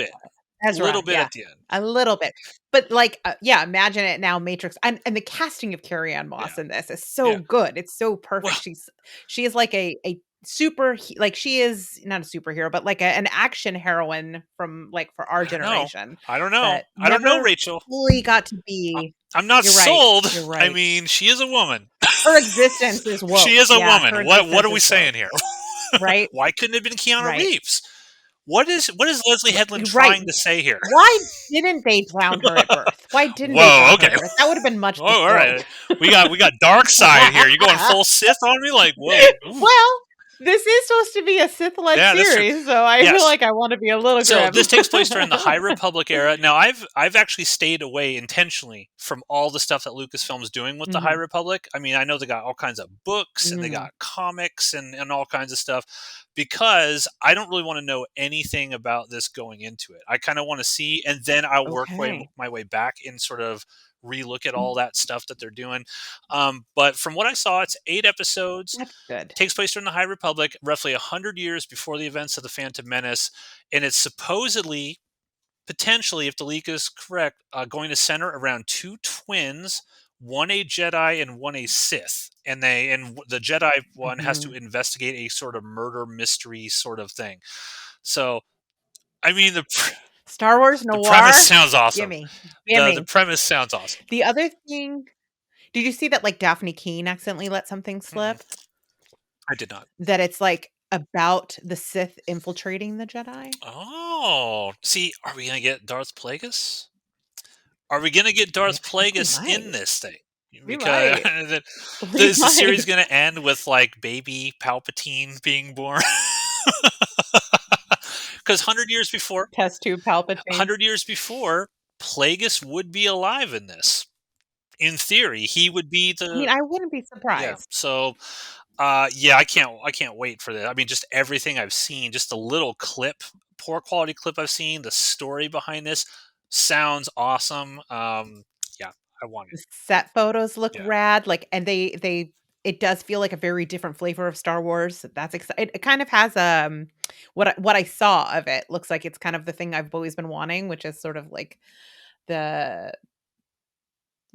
Ezra, bit yeah, at the end. a little bit. But, like, yeah, imagine it now, Matrix and the casting of Carrie Ann Yeah, Moss in this is so yeah. good. It's so Well, perfect. She is like a super like, she is not a superhero, but like an action heroine from, like, for our I don't know. generation I don't know. that I don't know, never Rachel. fully got to be. I'm not You're right, sold. you're I right. mean, she is a woman. Her existence is She woke. is a Yeah, her woman. What existence are we is saying woke. here? Right? Why couldn't it have been Keanu Right. Reeves? What is Leslie Headland Right. trying to say here? Why didn't they drown her at birth? Why didn't they Whoa, drown her okay. at birth? That would have been much Oh, all destroyed. right. We got dark side here. You're going full Sith on me, like whoa. Ooh. Well, this is supposed to be a Sith-led Yeah, that's true. series, so I Yes. feel like I want to be a little So grim. this takes place during the High Republic era. Now, I've actually stayed away intentionally from all the stuff that Lucasfilm's doing with the High Mhm. Republic. I mean, I know they got all kinds of books and they Mhm. got comics and all kinds of stuff, because I don't really want to know anything about this going into it. I kind of want to see, and then I'll work Okay. my way back and sort of relook at all that stuff that they're doing. But from what I saw, it's 8 episodes. That's good. Takes place during the High Republic, roughly 100 years before the events of the Phantom Menace, and it's supposedly, potentially, if the leak is correct, going to center around 2 twins, one a Jedi and one a Sith, and the Jedi one has to Mhm. investigate a sort of murder mystery sort of thing. So, I mean, Star Wars the premise noir? sounds awesome. Gimme. The Gimme. premise sounds awesome. The other thing, did you see that, like, Daphne Keane accidentally let something slip? I did not. That it's, like, about the Sith infiltrating the Jedi? Oh, see, are we gonna get Darth Plagueis? Are we gonna get Darth I think we Plagueis in might. this thing? We Because might. We is the series might. gonna end with like baby Palpatine being born? Because 100 years before, Test tube Palpatine. 100 years before, Plagueis would be alive in this. In theory, he would be I mean, the I wouldn't be yeah. surprised. So, yeah, I can't wait for that. I mean, just everything I've seen, just the little clip, poor quality clip I've seen, the story behind this sounds awesome. Yeah, I want it. The set photos look Yeah. rad, like, and they it does feel like a very different flavor of Star Wars. That's exciting. It kind of has what I saw of it looks like it's kind of the thing I've always been wanting, which is sort of the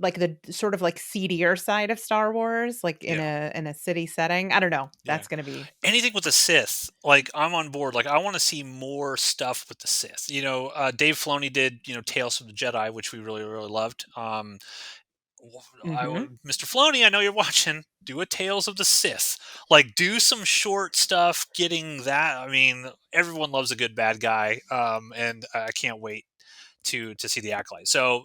the sort of like seedier side of Star Wars, like Yeah. in a city setting. I don't know. Yeah. That's gonna be Anything with the Sith, like I'm on board. Like I want to see more stuff with the Sith. Dave Filoni did Tales from the Jedi, which we really really loved. Mhm. Mr. Filoni, I know you're watching. Do a Tales of the Sith. Like do some short stuff. Getting that. I mean, everyone loves a good bad guy, and I can't wait to see the Acolyte. So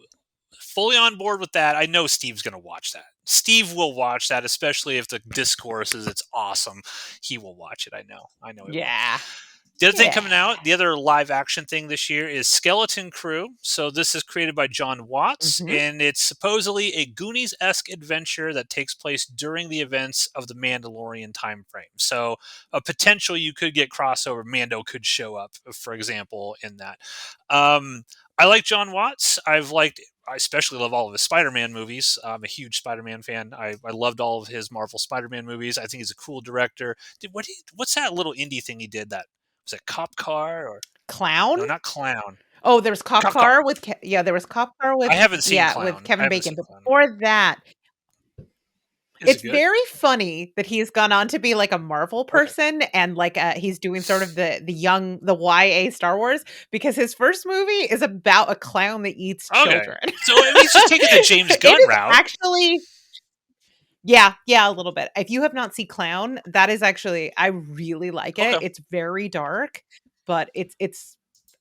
fully on board with that. I know Steve's going to watch that. Steve will watch that, especially if the discourse is it's awesome. He will watch it. I know. I know he will. Yeah. The other thing Yeah. coming out, the other live action thing this year is Skeleton Crew. So this is created by John Watts, Mhm. and it's supposedly a Goonies-esque adventure that takes place during the events of the Mandalorian time frame. So a potential you could get crossover. Mando could show up, for example, in that. I like John Watts. I especially love all of his Spider-Man movies. I'm a huge Spider-Man fan. I loved all of his Marvel Spider-Man movies. I think he's a cool director. What's that little indie thing he did that was it Cop Car or Clown? no, not Clown. Oh, there was Cop Cop Car. Car with there was Cop Car I haven't seen with Clown. I Kevin haven't Bacon, seen but Clown. before that, Is it it's good? very funny that he's gone on to be like a Marvel Okay. person and he's doing sort of the YA Star Wars because his first movie is about a clown that eats Okay. children. So I mean, he's just taking the James It Gunn is route. actually yeah, a little bit. If you have not seen Clown, that is actually I really like it. Okay. It's very dark, but it's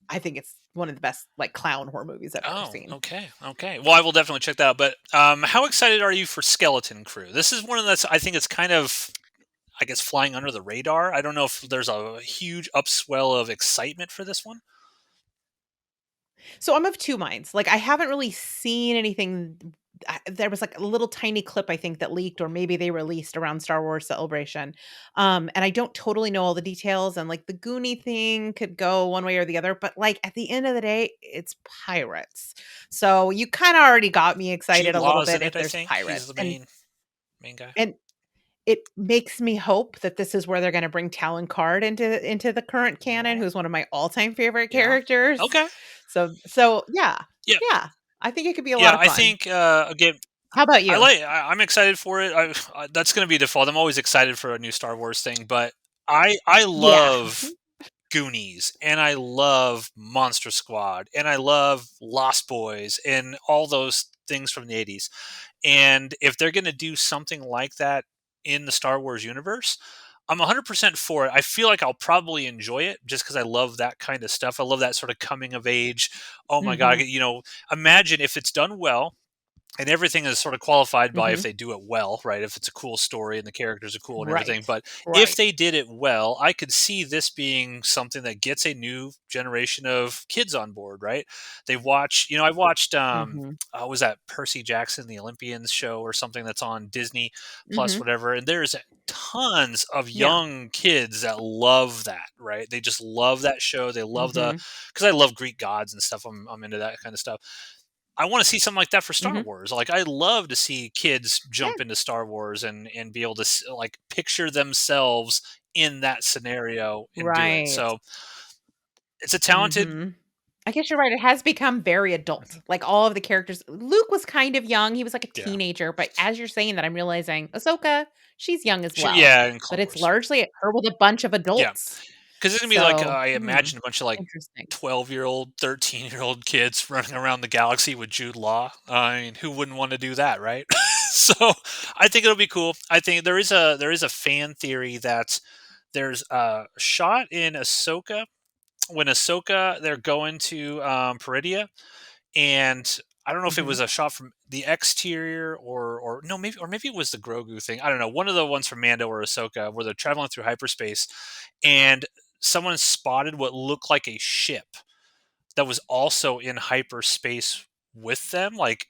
I think it's one of the best like clown horror movies I've ever Oh, seen. okay. Okay. Well, I will definitely check that out. But how excited are you for Skeleton Crew? This is one of the I think it's kind of I guess flying under the radar. I don't know if there's a huge upswell of excitement for this one. So I'm of two minds. Like I haven't really seen anything. There was like a little tiny clip I think that leaked, or maybe they released around Star Wars Celebration. And I don't totally know all the details. And like the Goonie thing could go one way or the other, but like at the end of the day, it's pirates. So you kind of already got me excited Jude a little Law's bit in if it, I there's think. He's pirates, the main guy. and it makes me hope that this is where they're going to bring Talon Card into the current canon, who's one of my all time favorite Yeah. characters. Okay. So yeah, Yeah. yeah. I think it could be a lot Yeah, of I fun. think again, How about you? I'm excited for it. That's going to be default. I'm always excited for a new Star Wars thing, but I Yeah. love Goonies and I love Monster Squad and I love Lost Boys and all those things from the 80s. And if they're going to do something like that in the Star Wars universe, I'm 100% for it. I feel like I'll probably enjoy it just because I love that kind of stuff. I love that sort of coming of age. Oh my God. Mhm. Imagine if it's done well and everything is sort of qualified by if Mhm. they do it well, right? If it's a cool story and the characters are cool and everything. Right. But if Right. they did it well, I could see this being something that gets a new generation of kids on board, right? They watch, I watched, Mhm. was that Percy Jackson, the Olympians show or something that's on Disney Plus, Mhm. whatever. And there's tons of Yeah. young kids that love that, right? They just love that show. They love Mhm. because I love Greek gods and stuff. I'm into that kind of stuff. I want to see something like that for Star Mhm. Wars. Like I love to see kids Yeah. jump into Star Wars and be able to like picture themselves in that scenario and do it. Right. So it's a talented, Mhm. I guess you're right. It has become very adult. Like all of the characters. Luke was kind of young. He was like a yeah, teenager, but as you're saying that, I'm realizing Ahsoka, she's young as sure, well. yeah, in But Clone it's Wars, largely her with a bunch of yeah, adults. because it's gonna be like So, I imagine a bunch of like interesting. 12-year-old, 13-year-old kids running around the galaxy with Jude Law. I mean, who wouldn't want to do that, right? So I think it'll be cool. I think there is a fan theory that there's a shot in Ahsoka when Ahsoka they're going to Peridia, and I don't know if it Mhm. was a shot from the exterior or no, maybe it was the Grogu thing. I don't know. One of the ones from Mando or Ahsoka where they're traveling through hyperspace, and someone spotted what looked like a ship that was also in hyperspace with them. Like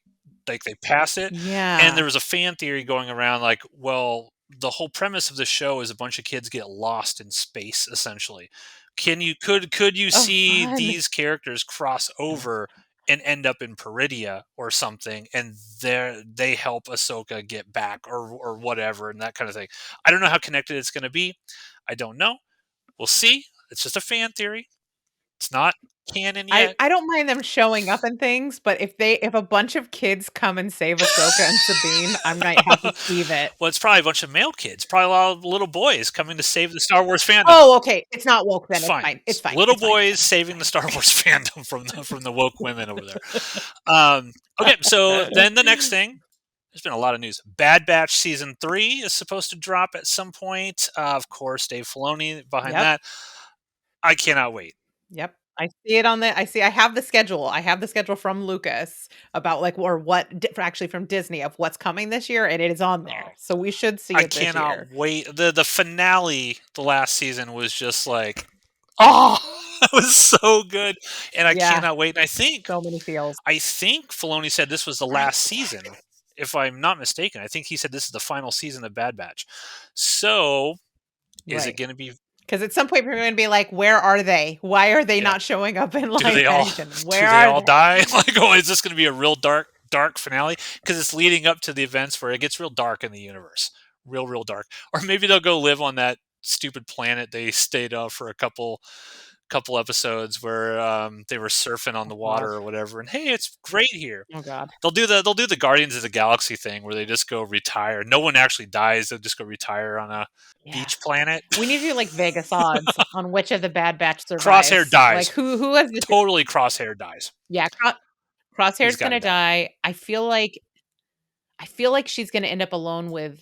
they pass it, and Yeah. there was a fan theory going around like, well, the whole premise of the show is a bunch of kids get lost in space essentially. Could you Oh, see fun. these characters cross over and end up in Peridia or something, and they help Ahsoka get back or whatever and that kind of thing. I don't know how connected it's going to be. I don't know. We'll see. It's just a fan theory. It's not canon yet. I don't mind them showing up in things, but if a bunch of kids come and save Ahsoka and Sabine, I might have to leave it. Well, it's probably a bunch of male kids, probably a lot of little boys coming to save the Star Wars fandom. Oh, okay. It's not woke then. It's fine. It's fine. Little It's fine. boys saving the Star Wars fandom from the woke women over there. Okay, so then the next thing, there's been a lot of news. Bad Batch Season 3 is supposed to drop at some point. Of course, Dave Filoni behind that. I cannot wait. Yep. I see it I have the schedule. I have the schedule from Lucas about actually from Disney of what's coming this year, and it is on there. So we should see it this year. I cannot wait. The finale, the last season was just like, oh, it was so good. And I cannot wait. And I think so many feels. I think Filoni said this was the last season, if I'm not mistaken. I think he said this is the final season of Bad Batch. So is it going to be? Because at some point we're going to be like, where are they? Why are they not showing up in live action? Where do they all die? Like, oh, is this going to be a real dark finale? Because it's leading up to the events where it gets real dark in the universe. Real dark. Or maybe they'll go live on that stupid planet they stayed on for a couple episodes where they were surfing on the water or whatever, and hey, it's great here. Oh god. They'll do the Guardians of the Galaxy thing where they just go retire. No one actually dies. They'll just go retire on a beach planet. We need to do like Vegas odds on which of the Bad Batch survives. Crosshair dies. Like who has totally Crosshair dies. Yeah, Crosshair's gonna die. I feel like she's gonna end up alone with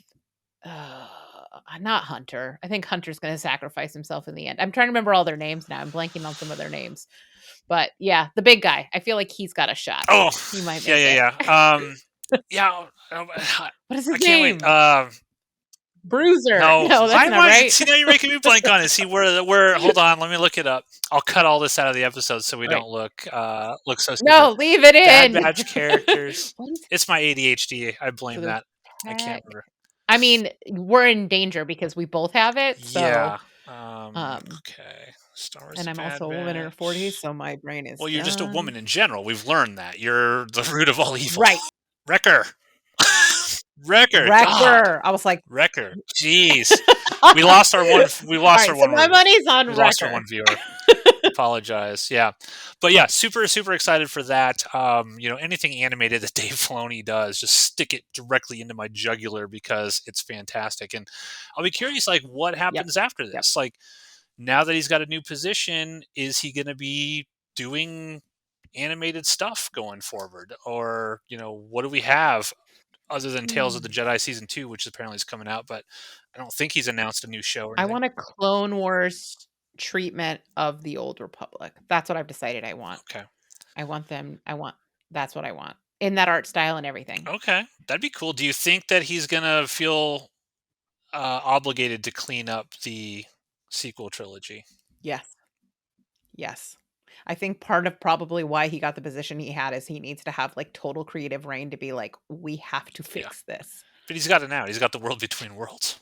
not Hunter. I think Hunter's going to sacrifice himself in the end. I'm trying to remember all their names now. I'm blanking on some of their names. But yeah, the big guy. I feel like he's got a shot. Oh, he might. Yeah. What is his name? Bruiser. No, that's not right. See, now you're making me blank on it. See, where? Hold on, let me look it up. I'll cut all this out of the episode so we don't look so stupid. No, leave it in. Bad Batch characters. It's my ADHD. I blame that. I can't remember. I mean, we're in danger because we both have it. So, yeah. Okay. Star Wars and I'm also a woman in her 40s, so my brain is. Well, you're just a woman in general. We've learned that. You're the root of all evil. Right. Wrecker. Wrecker. God. I was like, Wrecker. Jeez. We lost our one. We lost our one. My money's on Wrecker. Lost our one viewer. Apologize. Yeah. But yeah, super excited for that. Anything animated that Dave Filoni does, just stick it directly into my jugular because it's fantastic. And I'll be curious, like, what happens after this? Like, now that he's got a new position, is he going to be doing animated stuff going forward? Or, what do we have other than Tales of the Jedi Season 2, which apparently is coming out, but I don't think he's announced a new show or anything. I want a Clone Wars treatment of the Old Republic. That's what I've decided I want. Okay. That's what I want. In that art style and everything. Okay. That'd be cool. Do you think that he's going to feel obligated to clean up the sequel trilogy? Yes. I think part of probably why he got the position he had is he needs to have like total creative reign to be like, we have to fix this. But he's got it now. He's got the World Between Worlds.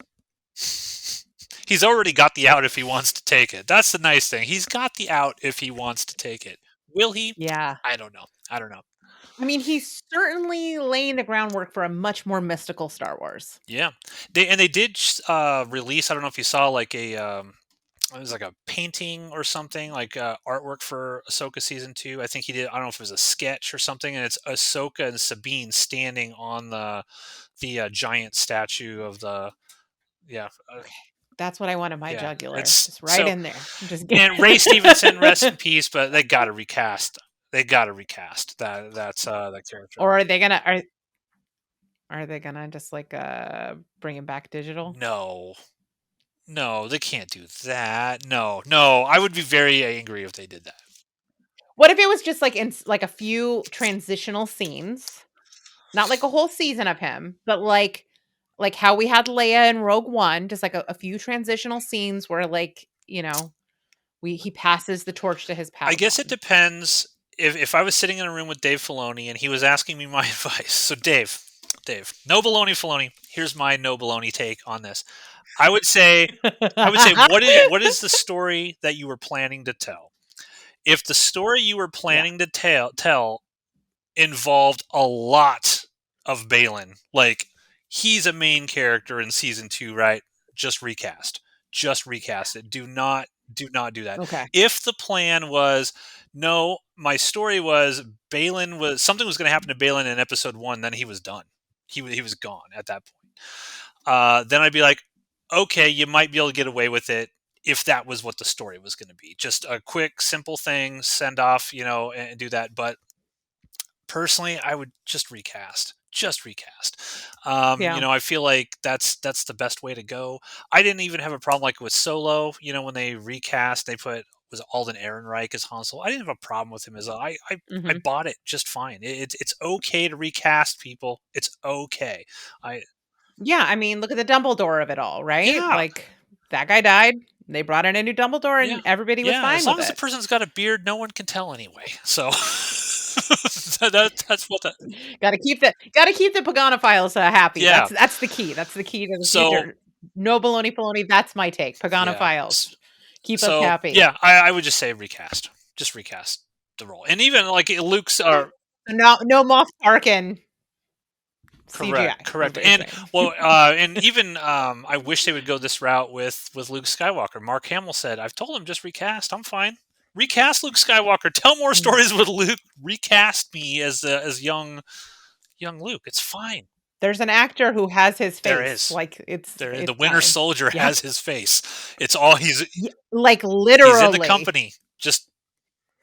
He's already got the out if he wants to take it. That's the nice thing. He's got the out if he wants to take it. Will he? Yeah. I don't know. I mean, he's certainly laying the groundwork for a much more mystical Star Wars. Yeah. They did release, I don't know if you saw, like it was like a painting or something, like artwork for Ahsoka Season 2. I think he did, I don't know if it was a sketch or something, and it's Ahsoka and Sabine standing on the giant statue of the, That's what I want in my jugular. It's just right in there. And Ray Stevenson, rest in peace, but they got to recast. That's that character. Or are they gonna just like bring him back digital? No, they can't do that. No, I would be very angry if they did that. What if it was just like in like a few transitional scenes, not like a whole season of him, but like how we had Leia in Rogue One, just like a few transitional scenes where like he passes the torch to his Padawan. I guess it depends. If I was sitting in a room with Dave Filoni and he was asking me my advice, so Dave, no baloney Filoni. Here's my no baloney take on this. I would say, what is the story that you were planning to tell? If the story you were planning to tell involved a lot of Balin. Like, he's a main character in season 2, right? Just recast. Just recast it. Do not do that. Okay. If the plan was, no, my story was Balin was something was going to happen to Balin in episode 1, then he was done. He was gone at that point. Then I'd be like, okay, you might be able to get away with it if that was what the story was going to be. Just a quick, simple thing, send off, and do that. But personally, I would just recast. Just recast. Yeah. I feel like that's the best way to go. I didn't even have a problem like with Solo. When they recast, they put was Alden Ehrenreich as Han Solo. I didn't have a problem with him as I Mhm. bought it just fine. It's okay to recast people. It's okay. I Yeah, I mean, look at the Dumbledore of it all, right? Yeah, Like, that guy died, they brought in a new Dumbledore, yeah, and everybody was yeah. As fine with long as the it. person's got a beard, no one can tell anyway. So that's what that. Gotta keep the Paganophiles, happy. Yeah. That's the key. That's the key to the So future. No baloney baloney, that's my take. yeah. Paganophiles, keep us So happy. yeah, I would just say recast. Just recast the role, and even like Luke's are No Moff Tarkin CGI, correct. everybody's And saying. well, and even I wish they would go this route with Luke Skywalker. Mark Hamill said, "I've told him just recast. I'm fine. Recast Luke Skywalker. Tell more stories with Luke. Recast me as young Luke. It's fine." There's an actor who has his There face, is. like, it's The it's Winter fine. Soldier Yeah. has his face. It's all he's Like, in the literally. company. Just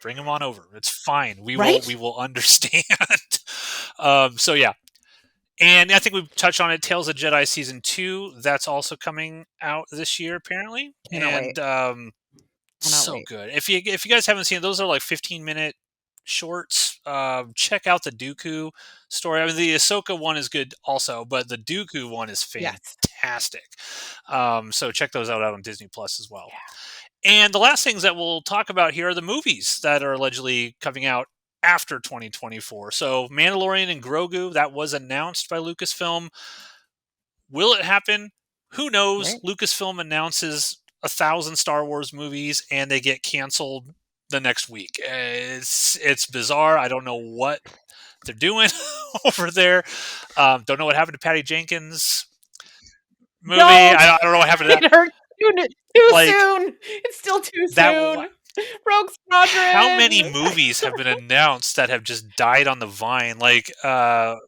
bring him on over. It's fine. Right? We will understand. So yeah. And I think we've touched on it. Tales of Jedi season 2. That's also coming out this year, apparently. Cannot wait. And Cannot so wait. good. If you guys haven't seen it, those are like 15-minute shorts. Check out the Dooku story. I mean, the Ahsoka one is good also, but the Dooku one is Yes. fantastic. So check those out on Disney Plus as well. And the last things that we'll talk about here are the movies that are allegedly coming out after 2024. So Mandalorian and Grogu, that was announced by Lucasfilm. Will it happen? Who knows? Right. Lucasfilm announces 1,000 Star Wars movies and they get canceled the next week. It's bizarre. I don't know what they're doing over there. Don't know what happened to Patty Jenkins movie. Don't! I don't know what happened to that. It hurt too Like, soon. It's still too that soon. Rogue Squadron. How many movies have been announced that have just died on the vine? Like, The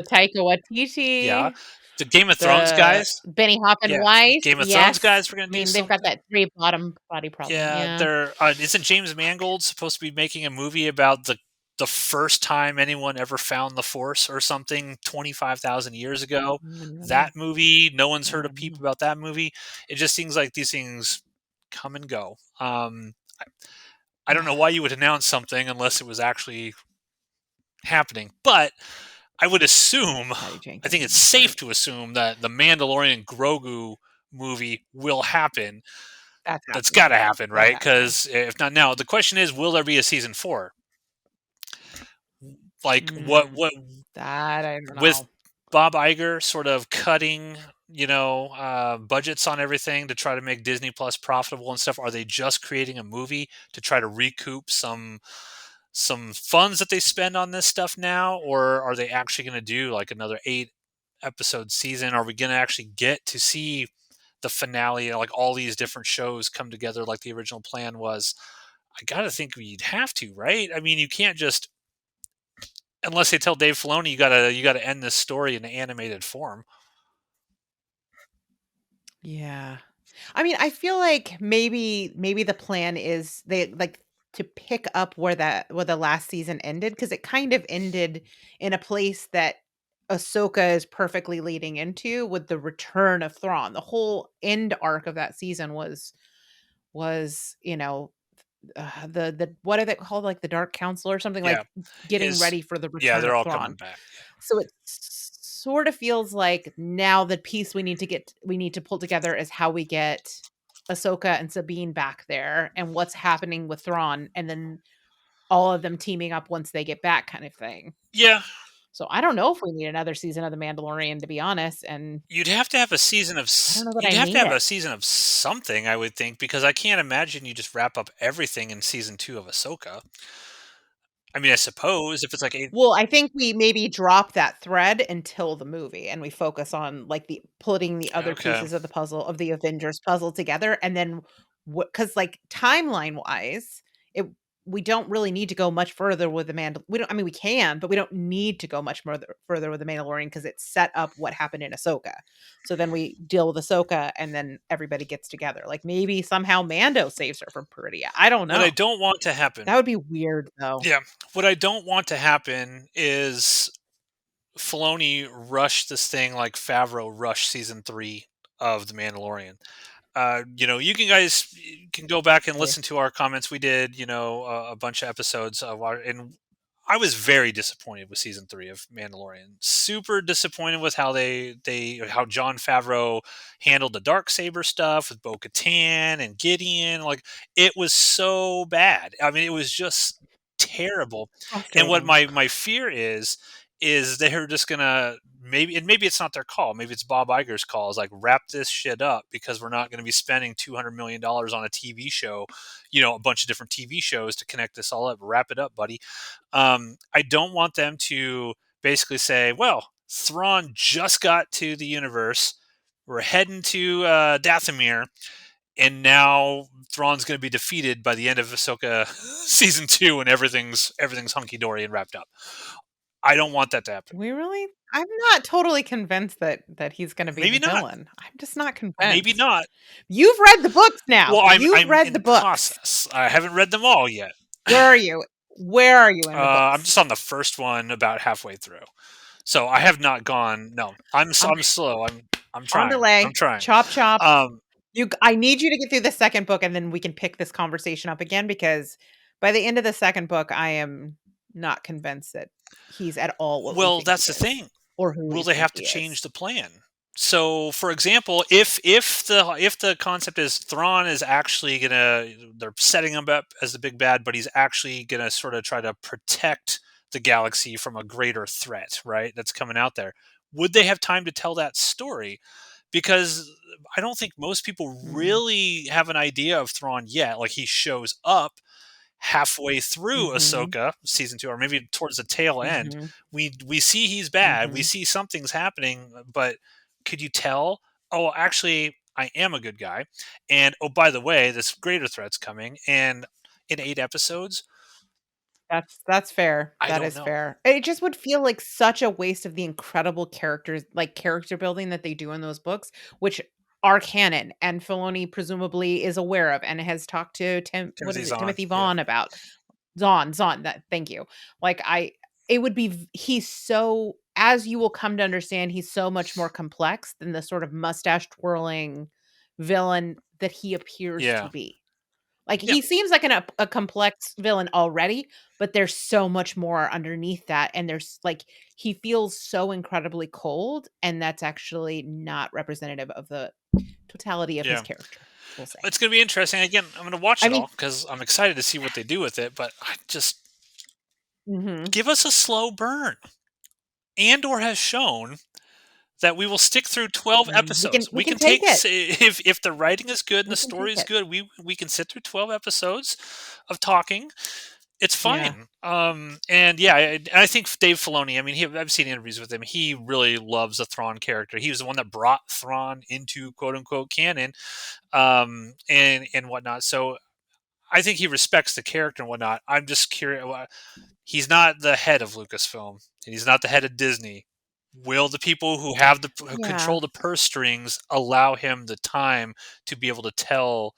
Taika Waititi. yeah, the Game of Thrones guys. Benny Hoppin Yeah, Weiss. Game of yes. Thrones guys were going I to do mean, something. they've got that 3 bottom body problem. Yeah, Yeah. they're isn't James Mangold supposed to be making a movie about the first time anyone ever found the Force or something 25,000 years ago? That movie, no one's heard a peep about that movie. It just seems like these things come and go. I don't know why you would announce something unless it was actually happening, but I would assume, I think it's safe to assume that the Mandalorian Grogu movie will happen. That's got to happen, right? Because if not now, the question is, will there be a season 4? Like what that I don't know. With Bob Iger sort of cutting, budgets on everything to try to make Disney Plus profitable and stuff. Are they just creating a movie to try to recoup some funds that they spend on this stuff now, or are they actually going to do like another 8-episode season? Are we going to actually get to see the finale, like all these different shows come together like the original plan was? I got to think you'd have to, right? I mean, you can't just, unless they tell Dave Filoni, you gotta end this story in an animated form. Yeah. I mean, I feel like maybe the plan is they like to pick up where the last season ended, because it kind of ended in a place that Ahsoka is perfectly leading into with the return of Thrawn. The whole end arc of that season was the what are they called, like the Dark Council or something, like getting ready for the return they're of all Thrawn. coming back. So it sort of feels like now the piece we need to pull together is how we get Ahsoka and Sabine back there and what's happening with Thrawn, and then all of them teaming up once they get back, kind of thing. Yeah. So I don't know if we need another season of The Mandalorian, to be honest. And you'd have to have a season of. I don't know that you'd I have need to have it. a season of something, I would think, because I can't imagine you just wrap up everything in season 2 of Ahsoka. I mean, I suppose if it's like eight. Well, I think we maybe drop that thread until the movie and we focus on like the putting the other Okay. pieces of the puzzle of the Avengers puzzle together and then cuz like timeline wise, it we don't really need to go much further with the we don't, I mean we can, but we don't need to go much further with the Mandalorian cuz it set up what happened in Ahsoka. So then we deal with Ahsoka and then everybody gets together. Like maybe somehow Mando saves her from Peridea. I don't What I know. don't want to happen. That would be weird though. Yeah. What I don't want to happen is Filoni rush this thing like Favreau rushed season 3 of The Mandalorian. You guys can go back and Yeah. listen to our comments. We did, a bunch of episodes of and I was very disappointed with season 3 of Mandalorian. Super disappointed with how how John Favreau handled the dark saber stuff with Bo-Katan and Gideon. Like it was so bad. I mean, it was just terrible. And what Frustrating. my fear is they're just gonna maybe it's not their call. Maybe it's Bob Iger's call. Is like wrap this shit up because we're not going to be spending $200 million on a TV show, a bunch of different TV shows to connect this all up. Wrap it up, buddy. I don't want them to basically say, well, Thrawn just got to the universe. We're heading to Dathomir, and now Thrawn's going to be defeated by the end of Ahsoka season 2, and everything's hunky dory and wrapped up. I don't want that to happen. I'm not totally convinced that he's gonna be Maybe the not. villain. I'm just not convinced. Maybe not. You've read the books now. Well, I'm read in the books. process. I haven't read them all yet. Where are you? Where are you in the books? I'm just on the first one, about halfway through. So I have not gone. No, I'm slow. I'm trying. On delay. I'm trying. Chop. I need you to get through the second book, and then we can pick this conversation up again. Because by the end of the second book, I am not convinced that he's at all what we Well, think that's he the is, thing. or who Will we they think have to he change is. the plan? So, for example, if the concept is Thrawn is actually they're setting him up as the big bad, but he's actually gonna sort of try to protect the galaxy from a greater threat, right? That's coming out there. Would they have time to tell that story? Because I don't think most people really have an idea of Thrawn yet. Like he shows up halfway through Ahsoka season 2, or maybe towards the tail end. We see he's bad. We see something's happening, but could you tell? Oh, actually, I am a good guy. And oh, by the way, this greater threat's coming. And in 8 episodes, That's fair. I That don't is know. fair. It just would feel like such a waste of the incredible characters, like character building that they do in those books, which are canon and Filoni presumably is aware of and has talked to Timothy Zahn, Timothy yeah. Vaughn about. Zahn, that thank you. Like it would be he's so, as you will come to understand, he's so much more complex than the sort of mustache twirling villain that he appears Yeah. to be. Like he seems like a complex villain already, but there's so much more underneath that, and there's like he feels so incredibly cold, and that's actually not representative of the totality of his character. We'll say It's going to be interesting. Again, I'm going to watch it mean- all because I'm excited to see what they do with it. But I just Mhm. give us a slow burn. Andor has shown that we will stick through 12 episodes. we can take it. If the writing is good and We the can story take is it. good, we can sit through 12 episodes of talking. It's fine. And yeah, I think Dave Filoni, I mean, I've seen interviews with him. He really loves the Thrawn character. He was the one that brought Thrawn into quote unquote canon, and whatnot. So I think he respects the character and whatnot. I'm just curious. He's not the head of Lucasfilm, and he's not the head of Disney. Will the people who have who control the purse strings allow him the time to be able to tell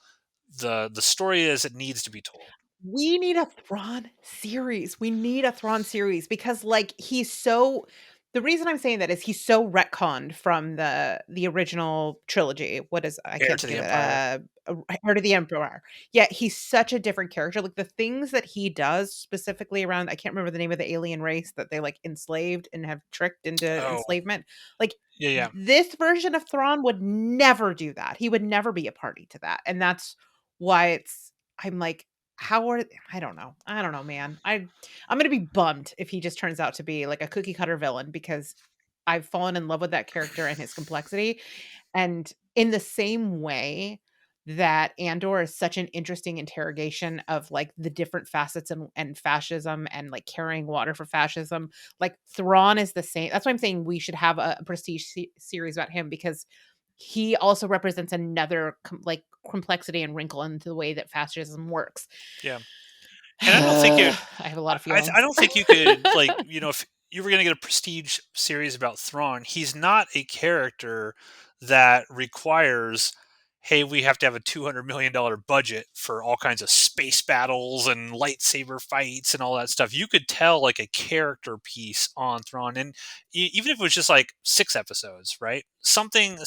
the story as it needs to be told? We need a Thrawn series. We need a Thrawn series because like he's so, the reason I'm saying that is he's so retconned from the original trilogy. What is, I Heir can't to think the of Empire. it. Heir to the Emperor. Yeah, he's such a different character. Like the things that he does specifically around, I can't remember the name of the alien race that they like enslaved and have tricked into enslavement. Like this version of Thrawn would never do that. He would never be a party to that. And that's why I'm like, I don't know, man. I'm gonna be bummed if he just turns out to be like a cookie cutter villain because I've fallen in love with that character and his complexity. And in the same way that Andor is such an interesting interrogation of like the different facets and fascism and like carrying water for fascism. Like Thrawn is the same. That's why I'm saying we should have a prestige series about him, because he also represents another like complexity and wrinkle into the way that fascism works. Yeah. And I don't think it. I have a lot of I feelings. don't think you could, like, if you were going to get a prestige series about Thrawn, he's not a character that requires, hey, we have to have a $200 million budget for all kinds of space battles and lightsaber fights and all that stuff. You could tell like a character piece on Thrawn, and even if it was just like 6 episodes, right? Something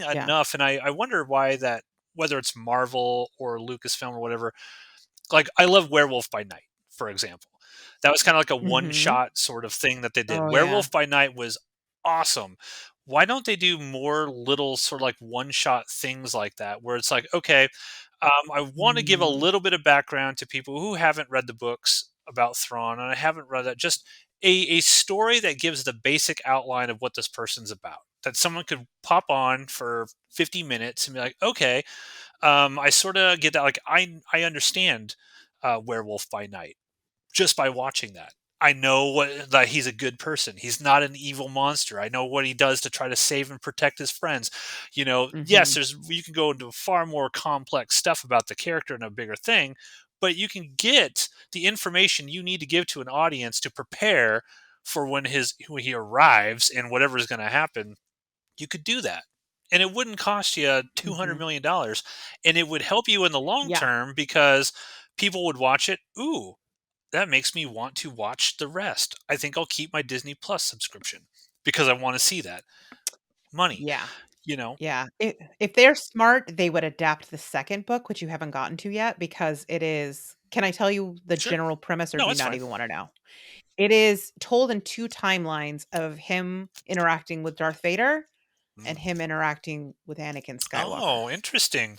Yeah. enough. And I wonder why that, whether it's Marvel or Lucasfilm or whatever. Like, I love Werewolf by Night, for example. That was kind of like a one Mhm. shot sort of thing that they did. Oh, yeah. Werewolf by Night was awesome. Why don't they do more little sort of like one shot things like that, where it's like, okay, I want to give a Mm. little bit of background to people who haven't read the books about Thrawn, and I haven't read that. Just a story that gives the basic outline of what this person's about. That someone could pop on for 50 minutes and be like, okay, I sort of get that. Like, I understand Werewolf by Night just by watching that. I know that he's a good person. He's not an evil monster. I know what he does to try to save and protect his friends. Yes, Mhm. you can go into far more complex stuff about the character and a bigger thing, but you can get the information you need to give to an audience to prepare for when he arrives and whatever is going to happen. You could do that. And it wouldn't cost you $200 Mhm. million. And it would help you in the long Yeah. term because people would watch it. Ooh, that makes me want to watch the rest. I think I'll keep my Disney Plus subscription because I want to see that. Money, Yeah. you know? Yeah. If they're smart, they would adapt the second book, which you haven't gotten to yet, because it is. Can I tell you the Sure. general premise, or No, do you it's not fine. even want to know? It is told in two timelines of him interacting with Darth Vader and Mm. him interacting with Anakin Skywalker. Oh, interesting.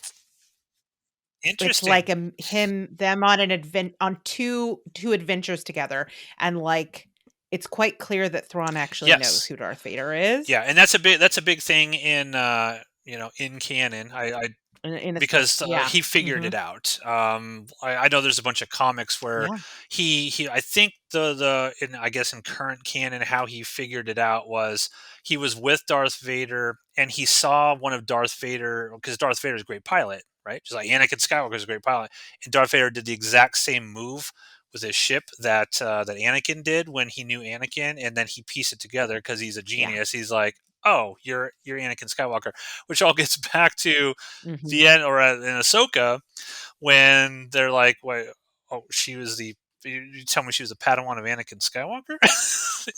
It's like Interesting. them on an on two adventures together, and like it's quite clear that Thrawn actually knows Yes. who Darth Vader is Yeah, and that's a big thing in in canon. I in a sense. because Yeah. he figured Mhm. it out. I know there's a bunch of comics where Yeah. he I think I guess in current canon how he figured it out was he was with Darth Vader and he saw one of Darth Vader, because Darth Vader is a great pilot, right? Just like Anakin Skywalker is a great pilot, and Darth Vader did the exact same move with his ship that Anakin did when he knew Anakin, and then he pieced it together because he's a Yeah. genius. He's like, oh, you're Anakin Skywalker, which all gets back to Mhm. the end, or in Ahsoka, when they're like, "Wait, oh, she was the." You tell me she was a Padawan of Anakin Skywalker?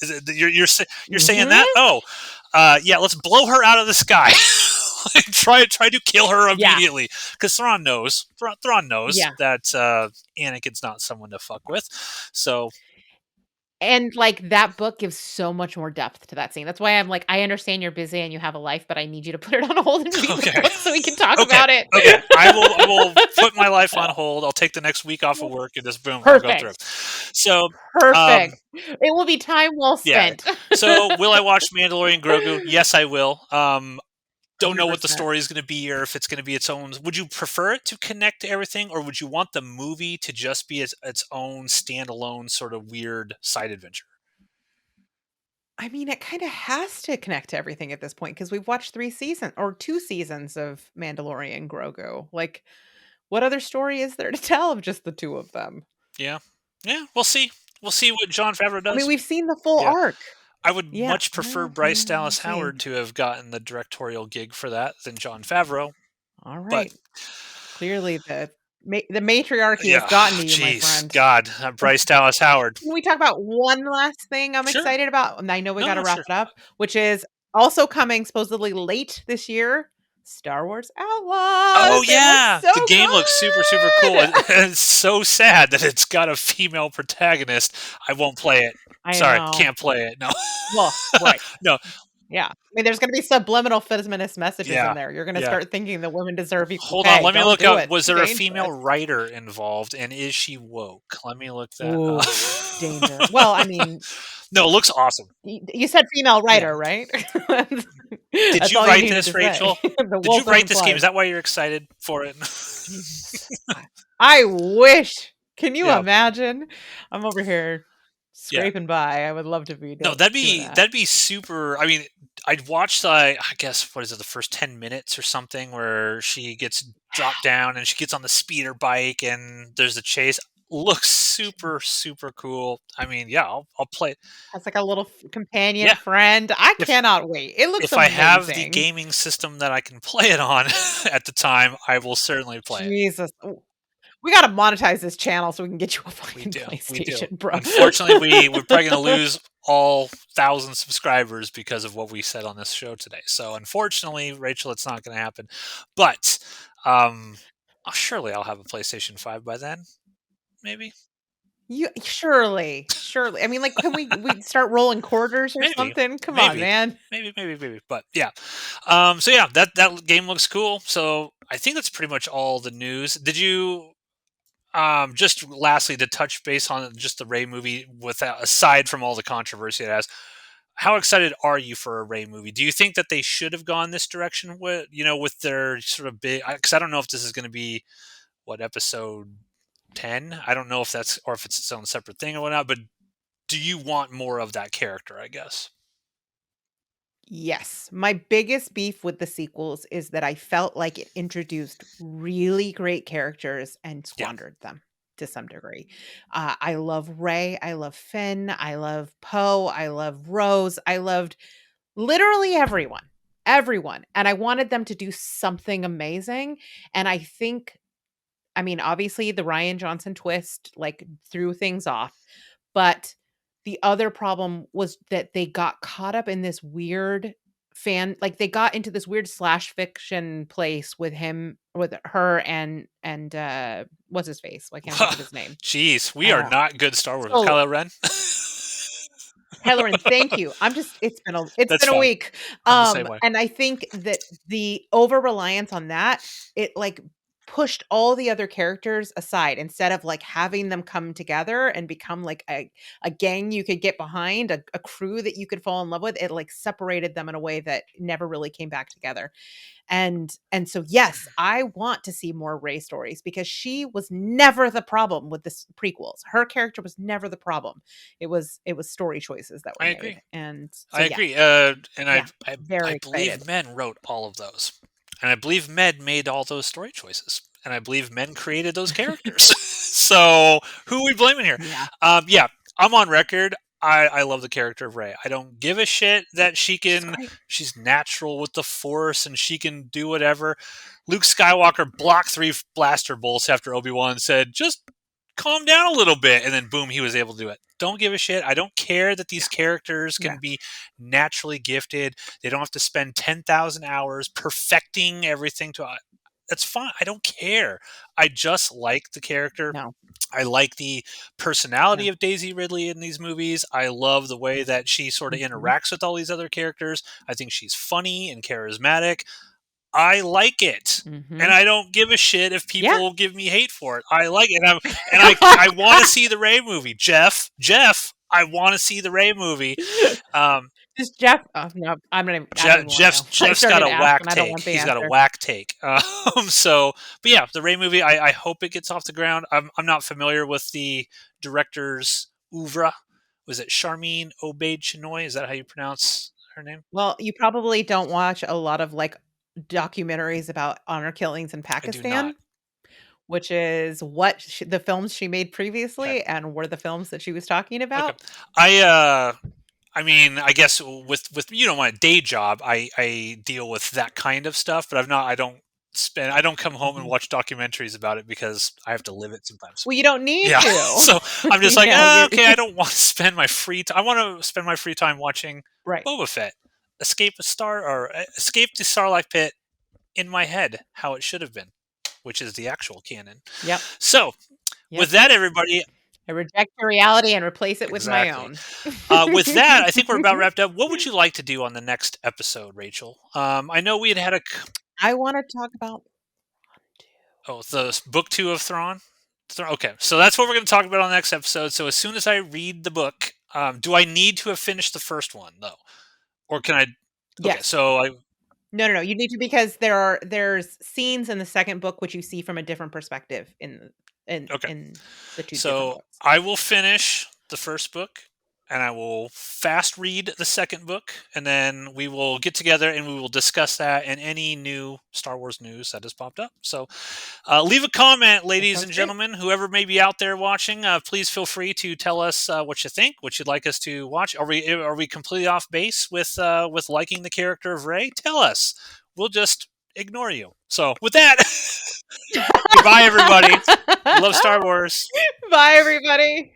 Is it you're saying that? Mhm. Oh, yeah. Let's blow her out of the sky. Like, try to kill her Yeah. immediately, because Thrawn knows. Thrawn knows Yeah. that Anakin's not someone to fuck with. So And, like, that book gives so much more depth to that scene. That's why I'm like, "I understand you're busy and you have a life, but I need you to put it on hold and read the okay, book so we can talk okay, about it." okay. I will put my life on hold. I'll take the next week off of work and just boom, I'll go through. Perfect. So, um, Perfect. It will be time well yeah. spent. So, will I watch Mandalorian Grogu? Yes, I will. Don't know what the 100%. story is going to be or if it's going to be its own. Would you prefer it to connect to everything, or would you want the movie to just be its own standalone sort of weird side adventure? I mean, it kinda has to connect to everything at this point because 'cause we've watched 3 seasons or 2 seasons of Mandalorian Grogu. Like, what other story is there to tell of just the 2 of them? Yeah, yeah. We'll see. We'll see what John Favreau I mean, does. we've seen the full Yeah, arc. I would Yeah. much prefer Well, Bryce we'll Dallas see. Howard to have gotten the directorial gig for that than John Favreau. But Alright. Clearly, the matriarchy has yeah, gotten to you, my jeez, friend. God, Bryce Dallas Howard. Can we talk about one last thing I'm Sure. excited about? And I know we No, gotta no, wrap sure. it up, which is also coming supposedly late this year, Star Wars Oh Outlaws. It looks yeah, so the game looks super super cool. good. It's so sad that it's got a female protagonist. I won't play it. I Sorry, know. can't play it. No, Well, right. no. Yeah. I mean, there's gonna be subliminal feminist messages in Yeah, there. You're gonna yeah. start thinking that women deserve equal Hold on, pay. let me Don't look do up. it. Was Too there a female dangerous. writer involved, and is she woke? Let me look that up. Ooh. danger. Well, I mean, No, it looks awesome. you said female Yeah. writer, right? Did That's you all you write needed this, to say. Rachel? The Did you wolf write doesn't this game? fly. Is that why you're excited for it? Jesus. I wish. Can you Yeah. imagine? I'm over here Yeah. scraping by. I would love to be No, doing that. that'd be super. I mean, I'd watched I guess what is it, the first 10 minutes or something where she gets dropped down and she gets on the speeder bike and there's a chase. Looks super super cool. I mean, yeah, I'll play it. Has like a little companion Yeah. friend. I If cannot wait. It looks if I have the amazing. gaming system that I can play it on at the time, I will certainly play it. Jesus. We got to monetize this channel so we can get you a We fucking do. PlayStation, bro. Unfortunately, we're probably going to lose all 1,000 subscribers because of what we said on this show today. So, unfortunately, Rachel, it's not going to happen. But surely I'll have a PlayStation 5 by then. Maybe. You surely. I mean, like, can we start rolling quarters or Maybe. something? Come on, Maybe. man. Maybe. But yeah. So yeah, that game looks cool. So I think that's pretty much all the news. Did you just lastly to touch base on just the Ray movie, aside from all the controversy it has, how excited are you for a Ray movie? Do you think that they should have gone this direction with their sort of big? Because I don't know if this is going to be what episode 10. I don't know if that's or if it's its own separate thing or whatnot. But do you want more of that character? I guess. Yes. My biggest beef with the sequels is that I felt like it introduced really great characters and Yeah. squandered them to some degree. I love Ray. I love Finn. I love Poe. I love Rose. I loved literally everyone. Everyone. And I wanted them to do something amazing. And I think, I mean, obviously the Ryan Johnson twist like threw things off, but the other problem was that they got caught up in this weird they got into this weird slash fiction place with her and what's his face? Why can't I think of his name? Jeez, we are not good Star Wars. Solo. Kylo Ren. Kylo Ren, thank you. It's been That's a fine. week. I'm the same way. And I think that the over reliance on that, it like pushed all the other characters aside instead of like having them come together and become like a gang you could get behind, a crew that you could fall in love with. It like separated them in a way that never really came back together. And so yes, I want to see more Rey stories because she was never the problem with the prequels. Her character was never the problem. It was story choices that were I made. agree. And so, I agree. And Yeah, I very believe excited. Men wrote all of those. And I believe Men made all those story choices. And I believe Men created those characters. So who are we blaming here? Yeah. Yeah, I'm on record. I love the character of Rey. I don't give a shit that she's natural with the Force and she can do whatever. Luke Skywalker blocked 3 blaster bolts after Obi-Wan said, just calm down a little bit. And then boom, he was able to do it. Don't give a shit. I don't care that these characters can be naturally gifted. They don't have to spend 10,000 hours perfecting everything that's fine. I don't care. I just like the character. No. I like the personality of Daisy Ridley in these movies. I love the way that she sort of interacts with all these other characters. I think she's funny and charismatic. I like it, and I don't give a shit if people give me hate for it. I like it, and I want to see the Rey movie. Jeff, I want to see the Rey movie. Is Jeff? Oh, no, I'm not even. Jeff's got a whack take. He's got a whack take. So, but yeah, the Rey movie. I hope it gets off the ground. I'm not familiar with the director's oeuvre. Was it Charmin Obaid-Chinoy? Is that how you pronounce her name? Well, you probably don't watch a lot of like documentaries about honor killings in Pakistan, which is what the films she made previously and were the films that she was talking about. Okay. I mean, I guess with my day job, I deal with that kind of stuff, but I don't come home and watch documentaries about it because I have to live it sometimes. Well, you don't need to. So I'm just like, okay, I don't want to spend my free time. I want to spend my free time watching Boba Fett, Escape the Sarlacc pit in my head, how it should have been, which is the actual canon. Yep. So with that, everybody, I reject your reality and replace it with my own. With that, I think we're about wrapped up. What would you like to do on the next episode, Rachel? I know we had a... I want to talk about... the book 2 of Thrawn? Okay, so that's what we're going to talk about on the next episode. So as soon as I read the book, do I need to have finished the first one though, or can I? Okay, Yes. so I No. You need to, because there's scenes in the second book which you see from a different perspective okay. in the two different So books. I will finish the first book and I will fast read the second book, and then we will get together and we will discuss that and any new Star Wars news that has popped up. So leave a comment, That ladies sounds and great. gentlemen, whoever may be out there watching. Please feel free to tell us what you think, what you'd like us to watch. Are we completely off base with liking the character of Rey? Tell us. We'll just ignore you. So with that, goodbye, everybody. We love Star Wars. Bye, everybody.